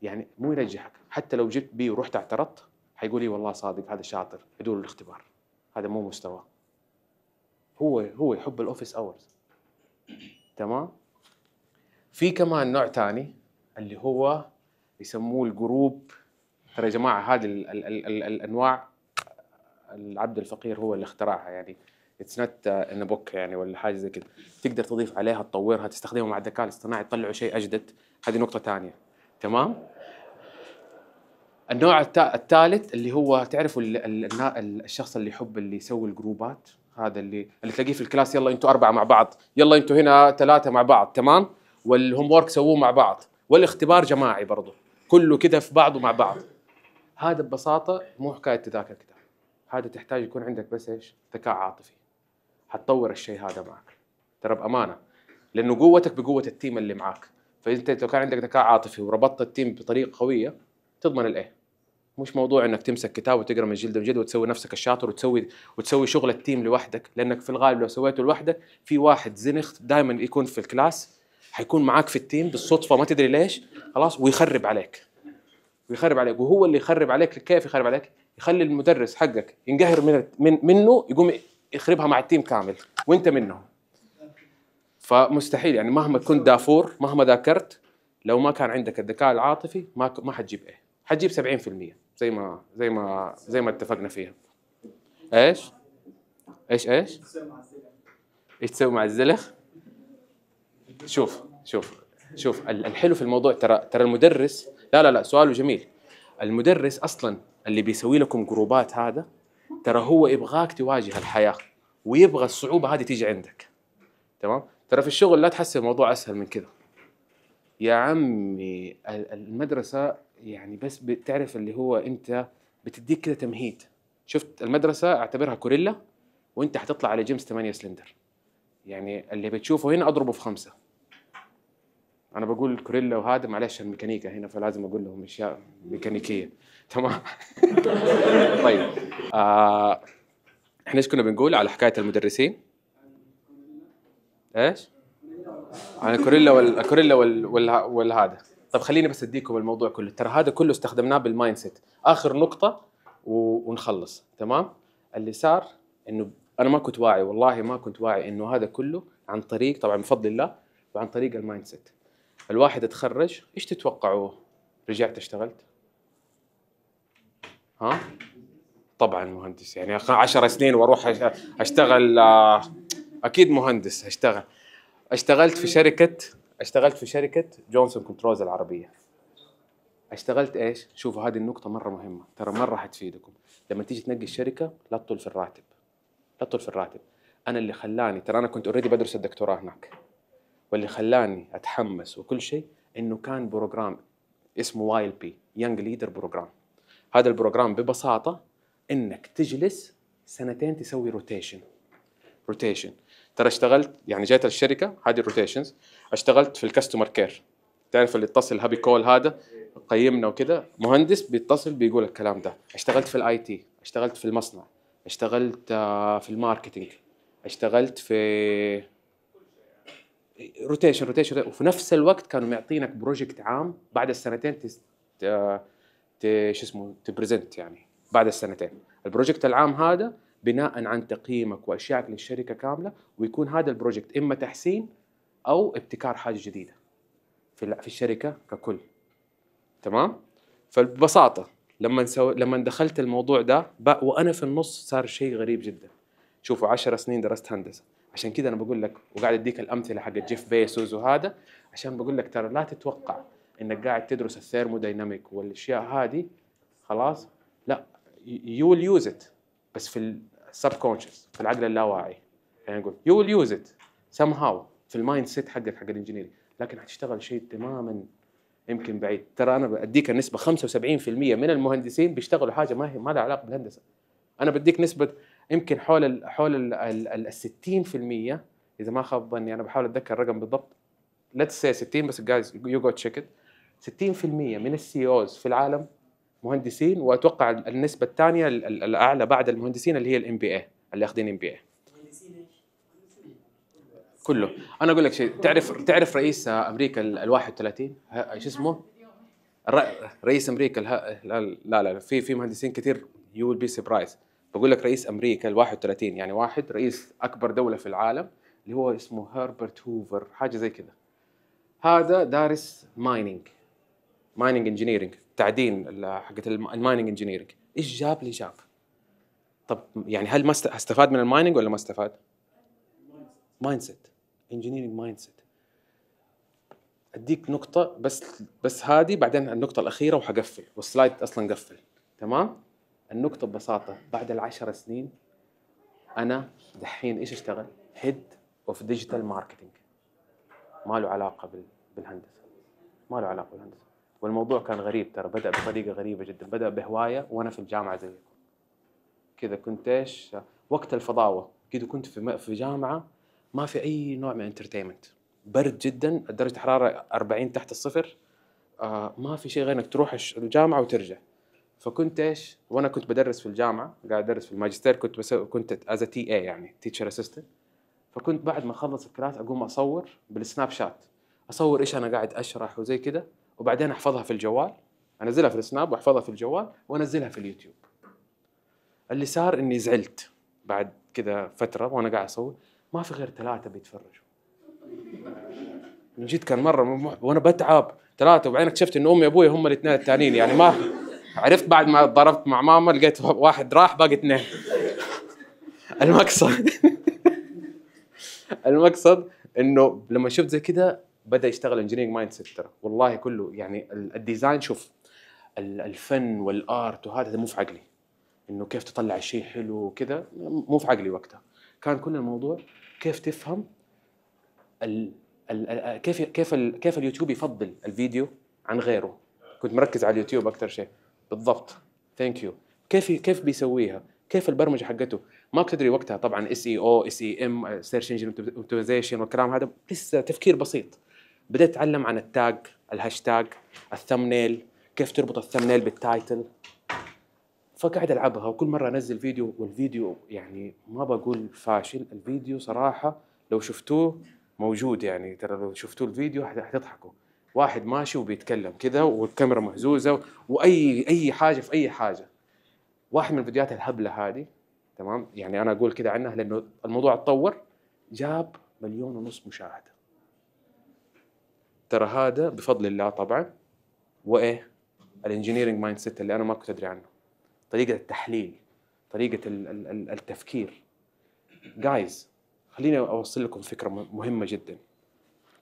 يعني مو ينجحك، حتى لو جبت بي ورحت اعترضت حيقول لي والله صادق هذا شاطر، يدور الاختبار، هذا مو مستواه. هو يحب الاوفيس اورز، تمام. في كمان نوع تاني اللي هو يسموه الجروب. ترى يا جماعه هذه الانواع العبد الفقير هو اللي اخترعها، يعني اتس نوت ان بوك يعني ولا حاجه زي كده، تقدر تضيف عليها تطورها تستخدمها مع الذكاء الاصطناعي تطلعوا شيء اجدد. هذه نقطه ثانيه، تمام. النوع الثالث اللي هو تعرفوا الشخص اللي يحب اللي يسوي الجروبات، هذا اللي تلاقيه في الكلاس، يلا انتوا 4 مع بعض، يلا انتوا هنا 3 مع بعض، تمام، والهوم وورك سووه مع بعض، والاختبار جماعي برضه، كله كده في بعضه مع بعض. هذا ببساطه مو حكايه تذاكر كتاب، هذا تحتاج يكون عندك بس ايش؟ ذكاء عاطفي، حتطور الشيء هذا معك ترى بامانه، لانه قوتك بقوه التيم اللي معك. فانت لو كان عندك ذكاء عاطفي وربطت التيم بطريقه قويه تضمن الايه. مش موضوع انك تمسك كتاب وتقرا من جلد وجلد وتسوي نفسك الشاطر وتسوي شغل التيم لوحدك، لانك في الغالب لو سويته لوحدك في واحد زنخ دائما يكون في الكلاس حيكون معاك في التيم بالصدفه ما تدري ليش، خلاص، ويخرب عليك. وهو اللي يخرب عليك. كيف يخرب عليك؟ يخلي المدرس حقك ينقهر منه، يقوم يخربها مع التيم كامل وانت منهم. فمستحيل يعني مهما كنت دافور، مهما ذاكرت، لو ما كان عندك الذكاء العاطفي ما حتجيب ايه، حتجيب 70% زي ما اتفقنا فيها. ايش تسوي مع الزلخ؟ شوف الحلو في الموضوع، ترى المدرس، لا سؤاله جميل. المدرس اصلا اللي بيسوي لكم جروبات هذا، ترى هو يبغاك تواجه الحياه، ويبغى الصعوبه هذه تيجي عندك، تمام. ترى في الشغل لا تحسب الموضوع اسهل من كذا يا عمي. المدرسه يعني بس بتعرف اللي هو انت بتديك كذا تمهيد. شفت المدرسه اعتبرها كوريلا، وانت حتطلع على جيمس 8 سلندر، يعني اللي بتشوفه هنا اضربه في 5. انا بقول كوريلا وهذا معلش الميكانيكا هنا فلازم اقول لهم اشياء ميكانيكيه، تمام. طيب احنا ايش كنا بنقول على حكايه المدرسين؟ ايش عن الكوريلا والهذا طب خليني بس اديكم الموضوع كله، ترى هذا كله استخدمناه بالمايند سيت. اخر نقطه ونخلص تمام. اللي صار انه انا ما كنت واعي، والله ما كنت واعي انه هذا كله عن طريق، طبعا بفضل الله، وعن طريق المايند سيت. الواحد اتخرج، ايش تتوقعوا؟ رجعت اشتغلت؟ ها؟ طبعا مهندس، يعني 10 سنين واروح اشتغل، اكيد مهندس هشتغل. اشتغلت في شركه جونسون كنترولز العربيه. اشتغلت ايش؟ شوفوا هذه النقطه مره مهمه، ترى مره حتفيدكم. لما تيجي تنقي الشركه لا تطول في الراتب، لا تطول في الراتب. انا اللي خلاني، ترى انا كنت اوريدي بدرس الدكتوراه هناك، واللي خلاني اتحمس وكل شيء انه كان بروجرام اسمه واي ال بي، يونج ليدر بروجرام. هذا البروجرام ببساطه انك تجلس سنتين تسوي روتيشن. ترى اشتغلت، يعني جيت الشركه هذه الروتيشنز، اشتغلت في الكاستمر كير، تعرف اللي يتصل هابي كول هذا قيمنا وكذا، مهندس بيتصل بيقول الكلام ده. اشتغلت في الاي تي، اشتغلت في المصنع، اشتغلت في الماركتينج، اشتغلت في روتيشن. وفي نفس الوقت كانوا معطينك بروجكت عام بعد السنتين شو اسمه تبريزنت، يعني بعد السنتين البروجكت العام هذا بناء عن تقييمك واشيائك للشركه كامله، ويكون هذا البروجكت اما تحسين او ابتكار حاجه جديده في الشركه ككل. تمام. فببساطه لما دخلت الموضوع ده وانا في النص صار شيء غريب جدا. شوفوا 10 سنين درست هندسه، عشان كذا انا بقول لك وقاعد اديك الامثله حق جيف بيسوس وهذا، عشان بقول لك ترى لا تتوقع انك قاعد تدرس الثيرمودايناميك والاشياء هذه خلاص، لا، يو ويل يوز ات، بس في السبكونشس، في العقل اللاواعي، يعني نقول يو ويل يوز ات سم هاو في المايند سيت حقك حق الانجينيرنج، لكن حتشتغل شيء تماما يمكن بعيد. ترى انا بديك النسبه 75% من المهندسين بيشتغلوا حاجه ما لها علاقه بالهندسه. انا بديك نسبه يمكن حول ال 60%، اذا ما خاب ظني، انا بحاول اتذكر الرقم بالضبط، ليتس سي 60، بس جايز يو جو تشيك ات. 60% من السي اوز في العالم مهندسين، واتوقع النسبه الثانيه الاعلى بعد المهندسين اللي هي الام بي اي، اللي اخذين ام بي اي كله. انا اقول لك شيء، تعرف رئيس امريكا ال 31 ايش اسمه؟ رئيس امريكا لا في مهندسين كثير، يو ويل بي سربرايز. بقول لك رئيس امريكا ال 31، يعني واحد رئيس اكبر دوله في العالم، اللي هو اسمه هربرت هوفر حاجه زي كذا. هذا دارس مايننج انجينيرنج، تعدين حقت المايننج انجينيرنج. ايش جاب لي؟ جاب، طب يعني هل ما استفاد من المايننج ولا ما استفاد؟ مايند سيت، انجينيرنج مايند سيت. اديك نقطه بس هذه، بعدين النقطه الاخيره وحقفل، والسلايد اصلا قفل. تمام. النقطه ببساطه، بعد ال10 سنين انا دحين ايش اشتغل؟ هيد اوف ديجيتال ماركتينج. ما له علاقه بالهندسه، ما له علاقه بالهندسه. والموضوع كان غريب، ترى بدا بطريقه غريبه جدا، بدا بهوايه وانا في الجامعه زيكم كذا. كنت ايش وقت الفضاوه كذا، كنت في جامعه ما في اي نوع من انترتينمنت، برد جدا، درجه حراره 40 تحت الصفر، ما في شيء غير انك تروح الجامعه وترجع. فكنت ايش، وانا كنت بدرس في الجامعه، قاعد ادرس في الماجستير، كنت از تي اي، يعني تيتشر اسيستنت. فكنت بعد ما اخلص الكلاس اقوم اصور بالسناب شات، اصور ايش انا قاعد اشرح وزي كذا، وبعدين احفظها في الجوال، انزلها في السناب واحفظها في الجوال وانزلها في اليوتيوب. اللي صار اني زعلت بعد كذا فتره وانا قاعد اصور، ما في غير 3 بيتفرجوا. من جد كان مره وانا بتعب 3، وبعدين اكتشفت ان امي وابوي هم الاثنين الثانيين، يعني ما عرفت بعد ما ضربت مع ماما لقيت واحد راح باقي 2. المقصد انه لما شفت زي كذا بدا يشتغل انجينيرنج مايند سيت. ترى والله كله يعني الديزاين، شوف الفن والارت وهذا مو في عقلي، انه كيف تطلع الشيء حلو وكذا، مو في عقلي وقتها. كان كل الموضوع كيف تفهم كيف اليوتيوب يفضل الفيديو عن غيره. كنت مركز على اليوتيوب اكثر شيء. بالضبط، ثانك يو. كيف بيسويها، كيف البرمجه حقته. ما كنت ادري وقتها طبعا اس اي او، اس اي ام، سيرش انجن اوبتمايزيشن والكلام هذا، لسه تفكير بسيط. بدأت اتعلم عن التاج، الهاشتاج، الثمنيل، كيف تربط الثمنيل بالتايتل. فقاعد العبها، وكل مره انزل فيديو، والفيديو يعني ما بقول فاشل، الفيديو صراحه لو شفتوه موجود، يعني ترى لو شفتوا الفيديو حتضحكوا. واحد ماشي وبيتكلم كذا والكاميرا مهزوزه واي حاجه في اي حاجه. واحد من الفيديوهات الهبله هذه، تمام، يعني انا اقول كذا عنها لانه الموضوع اتطور، جاب 1.5 مليون مشاهده. ترى هذا بفضل الله طبعا، وايه الانجينيرنج مايند سيت اللي انا ما كنت ادري عنه، طريقه التحليل، طريقه التفكير. جايز خليني اوصل لكم فكره مهمه جدا.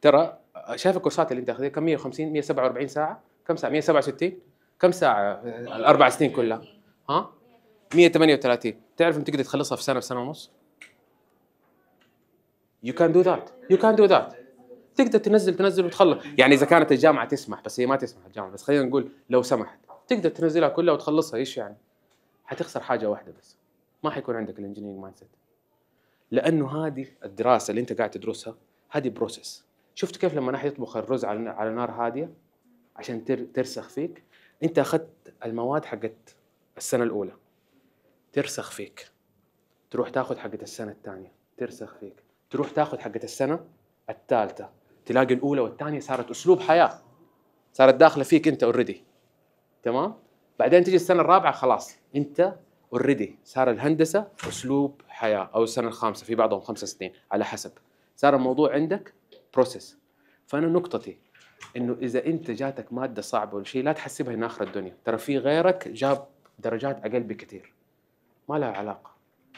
ترى شايف الكورسات اللي انت اخذتها كم؟ 150 147 ساعه، كم ساعه؟ 167 كم ساعه الاربع سنين كلها؟ ها 138. تعرف انت تقدر تخلصها في سنه، في سنه ونص. you can do that. تقدر تنزل وتخلص، يعني اذا كانت الجامعه تسمح، بس هي ما تسمح الجامعه، بس خلينا نقول لو سمحت تقدر تنزلها كلها وتخلصها. ايش يعني؟ حتخسر حاجه واحده بس، ما حيكون عندك الانجينيرنج مايند سيت. لانه هذه الدراسه اللي انت قاعد تدرسها هذه بروسيس. شفت كيف لما نحن يطبخ الرز على نار هاديه عشان ترسخ فيك؟ انت اخذت المواد حقت السنه الاولى ترسخ فيك، تروح تاخذ حقت السنه الثانيه ترسخ فيك، تروح تاخذ حقت السنه الثالثه، تلاقي الاولى والثانيه صارت اسلوب حياه، صارت داخله فيك انت اوريدي. تمام. بعدين تيجي السنه الرابعه خلاص انت اوريدي صار الهندسه اسلوب حياه، او السنه الخامسه، في بعضهم 5 سنين على حسب، صار الموضوع عندك بروسيس. فانا نقطتي انه اذا انت جاتك ماده صعبه ولا شيء لا تحسبها ان اخر الدنيا، ترى في غيرك جاب درجات اقل بكثير، ما لها علاقه.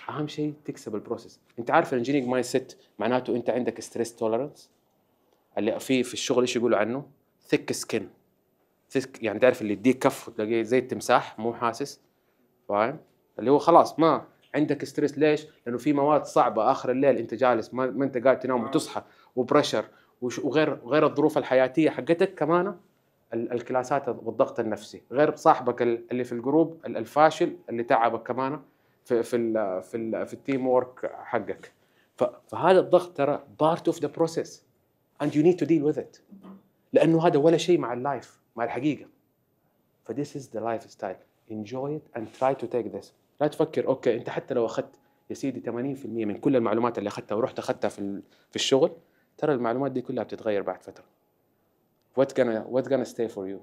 اهم شيء تكسب البروسيس. انت عارف الانجينيرنج مايند سيت معناته انت عندك ستريس توليرنس، اللي في الشغل ايش يقولوا عنه؟ ثيك سكين. يعني تعرف اللي يديك كف وتلاقيه زي التمساح مو حاسس، فاهم؟ اللي هو خلاص ما عندك ستريس. ليش؟ لانه في مواد صعبه اخر الليل انت جالس ما انت قاعد تنام وتصحى وبرشر وغير الظروف الحياتيه حقتك كمان، الكلاسات والضغط النفسي، غير صاحبك اللي في الجروب الفاشل اللي تعبك كمان في التيم وورك حقك. فهذا الضغط ترى بارت اوف ذا بروسيس and you need to deal with it، لانه هذا ولا شيء مع اللايف، مع الحقيقه. فthis is the lifestyle. enjoy it and try to take this. لا تفكر اوكي انت حتى لو اخذت يا سيدي 80% من كل المعلومات اللي اخذتها ورحت اخذتها في الشغل، ترى المعلومات دي كلها بتتغير بعد فتره. what's gonna stay for you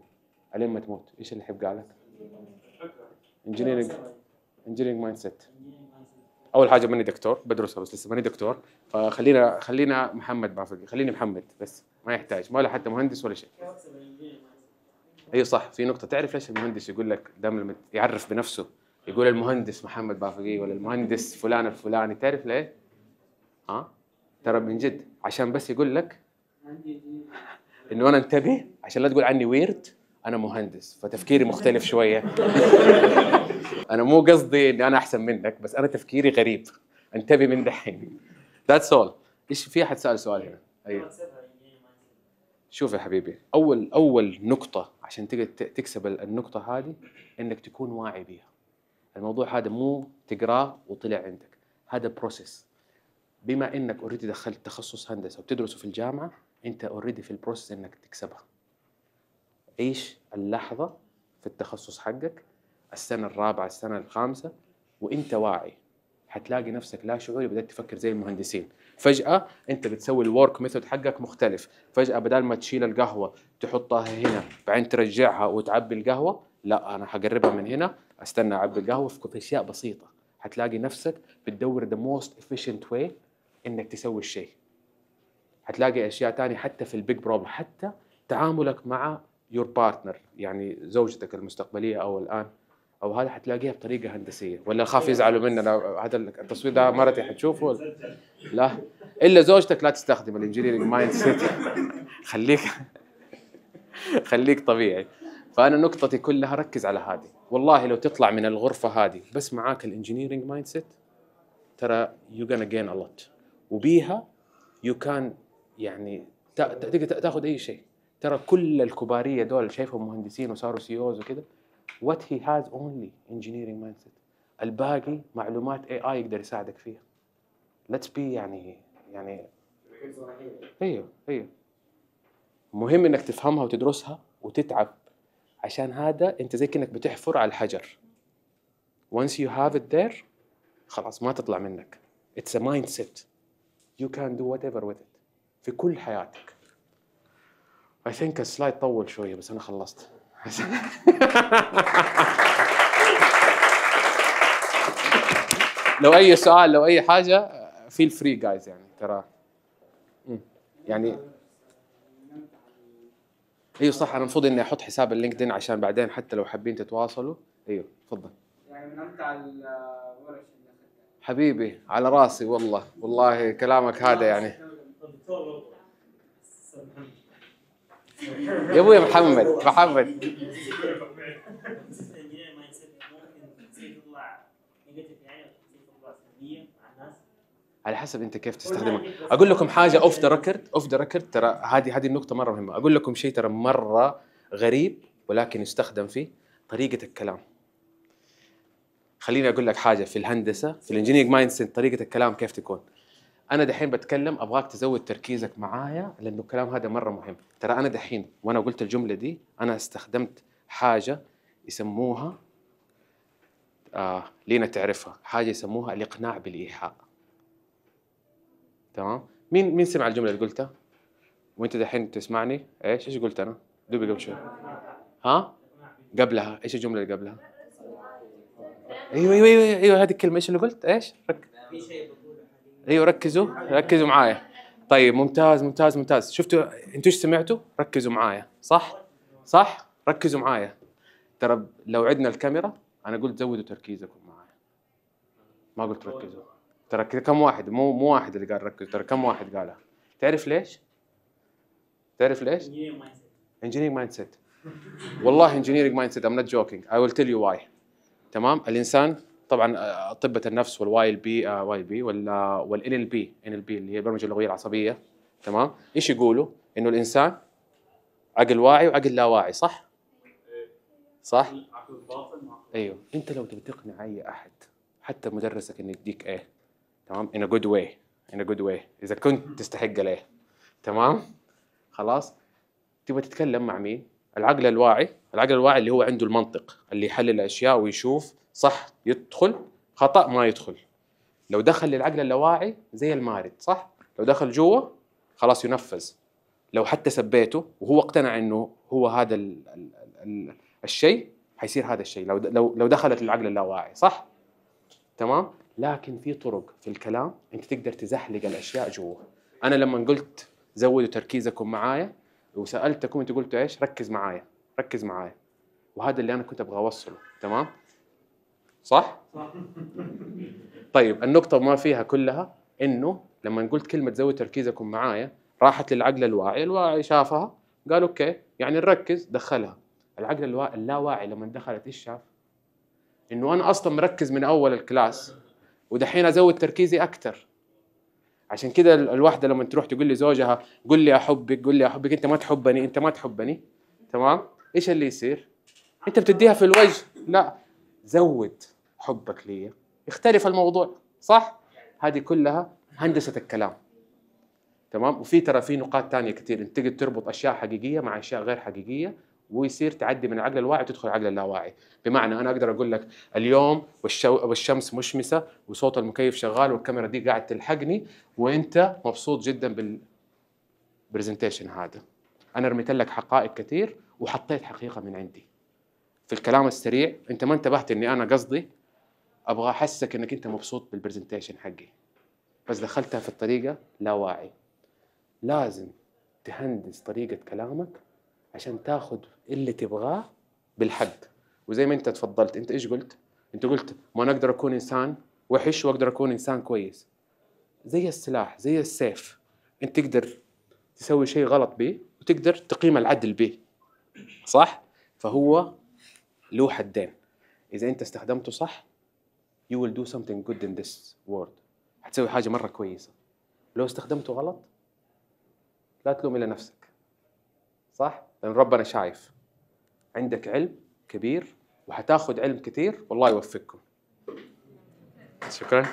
الين ما تموت؟ ايش اللي حيبقى لك؟ engineering mindset. اول حاجه ماني دكتور بدرسها، بس لسه ماني دكتور، خلينا محمد بافقي، خليني محمد بس، ما يحتاج ما له حتى مهندس ولا شيء. ايوه صح. في نقطه، تعرف ليش المهندس يقول لك دائما لما يعرف بنفسه يقول المهندس محمد بافقي ولا المهندس فلان الفلاني؟ تعرف ليه؟ ترى من جد عشان بس يقول لك انه انا انتبه، عشان لا تقول عني ويرد، انا مهندس فتفكيري مختلف شويه. انا مو قصدي اني انا احسن منك، بس انا تفكيري غريب، انتبه من دحين. ذاتس اول. ايش في احد سأل سؤال هنا؟ ايوه. شوف يا حبيبي، اول نقطه عشان تقدر تكسب النقطه هذه انك تكون واعي بيها. الموضوع هذا مو تقراه وطلع عندك، هذا بروسيس. بما انك اوريدي دخلت تخصص هندسه وبتدرسه في الجامعه، انت اوريدي في البروسيس انك تكسبها. عيش اللحظه في التخصص حقك، السنه الرابعه السنه الخامسه، وانت واعي، حتلاقي نفسك لا شعوري بدأت تفكر زي المهندسين. فجأة انت بتسوي الورك ميثود حقك مختلف، فجأة بدل ما تشيل القهوة تحطها هنا بعدين ترجعها وتعبي القهوة، لا انا حقربها من هنا، استنى اعبي القهوة. في اشياء بسيطة حتلاقي نفسك بتدور the most efficient way انك تسوي الشيء. حتلاقي اشياء تانية حتى في البيج بروبلم، حتى تعاملك مع يور بارتنر، يعني زوجتك المستقبلية او الان او هذا، حتلاقيها بطريقه هندسيه. ولا اخاف يزعلوا مننا هذا التصوير ده مرتي حتشوفه؟ لا، الا زوجتك لا تستخدم الانجينيرنج مايند سيت. خليك طبيعي. فانا نقطتي كلها ركز على هذه. والله لو تطلع من الغرفه هذه بس معاك الانجينيرنج مايند سيت، ترى يو gonna gain a lot، وبيها يو كان يعني تقدر تاخذ اي شيء. ترى كل الكباريه دول شايفهم مهندسين وصاروا سيوز وكذا، what he has only engineering mindset. الباقي معلومات AI يقدر يساعدك فيها. let's be يعني ايوه مهم انك تفهمها وتدرسها وتتعب، عشان هذا انت زي كأنك بتحفر على الحجر. once you have it there خلاص ما تطلع منك. it's a mindset you can do whatever with it في كل حياتك. I think السلايد طول شوية بس أنا خلصت. لو أي سؤال لو أي حاجة feel free guys يعني ترى. يعني ايوه صح، انا المفروض اني احط حساب اللينكدين عشان بعدين حتى لو حابين تتواصلوا. ايوه تفضل. يعني من امتع الورش اللي اخذتها. حبيبي على راسي والله، والله كلامك هذا يعني. يا ابويا محمد على حسب انت كيف تستخدمها. اقول لكم حاجه اوف ذا ريكورد ترى، هذه النقطه مره مهمه. اقول لكم شيء ترى مره غريب ولكن يستخدم فيه طريقه الكلام. خليني اقول لك حاجه في الهندسه، في الانجينيرنج مايند سيت طريقه الكلام كيف تكون. انا دحين بتكلم ابغاك تزود تركيزك معايا لانه الكلام هذا مره مهم. ترى انا دحين وانا قلت الجمله دي انا استخدمت حاجه يسموها لينا تعرفها، حاجه يسموها الاقناع بالايحاء. تمام؟ مين سمع الجمله اللي قلتها؟ وانت دحين تسمعني ايش قلت انا؟ دوبي قبل شوي. قبلها ايش الجمله اللي قبلها؟ ايوه هذه الكلمه ايش اللي قلت؟ ايش؟ في شيء بقوله. ايوه ركزوا معايا. طيب ممتاز. شفتوا انتوا ايش سمعتوا؟ ركزوا معايا. صح ركزوا معايا. ترى لو عدنا الكاميرا انا قلت زودوا تركيزكم معايا، ما قلت ركزوا. ترى كم واحد، مو واحد اللي قال ركزوا، ترى كم واحد قالها. تعرف ليش؟ engineering mindset. والله engineering mindset I'm not joking. I will tell you why. تمام؟ الانسان طبعا اطباء النفس والواي بي والان ال بي اللي هي البرمجه اللغويه العصبيه. تمام؟ ايش يقولوا؟ انه الانسان عقل واعي وعقل لا واعي، صح؟ ايوه. انت لو تبي تقنع اي احد حتى مدرسك انه يديك ايه، تمام؟ in a good way اذا كنت تستحق له، تمام؟ خلاص تبغى تتكلم مع مين؟ العقل الواعي اللي هو عنده المنطق، اللي يحلل الاشياء ويشوف صح يدخل، خطأ ما يدخل. لو دخل للعقل اللاواعي زي المارد، صح؟ لو دخل جوا خلاص ينفذ. لو حتى سبيته وهو اقتنع انه هو هذا الشيء حيصير هذا الشيء. لو دخلت للعقل اللاواعي، صح؟ تمام؟ لكن في طرق في الكلام انت تقدر تزحلق الاشياء جوا. انا لما قلت زودوا تركيزكم معايا وسالتكم انتوا قلتوا ايش؟ ركز معايا. وهذا اللي انا كنت ابغى اوصله. تمام؟ صح. طيب النقطه ما فيها كلها انه لما قلت كلمه زود تركيزكم معايا راحت للعقل الواعي شافها قال اوكي يعني نركز، دخلها. العقل اللاواعي لما دخلت ايش شاف؟ انه انا اصلا مركز من اول الكلاس ودحين ازود تركيزي اكثر. عشان كده الواحده لما تروح تقول لي زوجها قل لي احبك انت ما تحبني، تمام؟ ايش اللي يصير؟ انت بتديها في الوجه، لا زود حبك لي، يختلف الموضوع، صح؟ هذه كلها هندسه الكلام. تمام؟ وفي ترى في نقاط تانية كثير، انت تقدر تربط اشياء حقيقيه مع اشياء غير حقيقيه ويصير تعدي من العقل الواعي وتدخل العقل اللاواعي. بمعنى انا اقدر اقول لك اليوم والشمس مشمسه وصوت المكيف شغال والكاميرا دي قاعد تلحقني وانت مبسوط جدا بالبرزنتيشن هذا. انا رميت لك حقائق كثير وحطيت حقيقه من عندي. في الكلام السريع انت ما انتبهت اني انا قصدي ابغى احسسك انك انت مبسوط بالبرزنتيشن حقي، بس دخلتها في الطريقه لا واعي. لازم تهندس طريقه كلامك عشان تاخذ اللي تبغاه بالحق. وزي ما انت تفضلت، انت ايش قلت؟ انت قلت ما انا اقدر اكون انسان وحش واقدر اكون انسان كويس. زي السلاح، زي السيف، انت تقدر تسوي شيء غلط به وتقدر تقيم العدل به، صح؟ فهو له حدين. اذا انت استخدمته صح you will do something good in this world، حتسوي حاجه مره كويسه. لو استخدمته غلط لا تلوم الا نفسك، صح؟ لأن ربنا شايف عندك علم كبير وحتاخذ علم كثير والله يوفقكم. شكرا.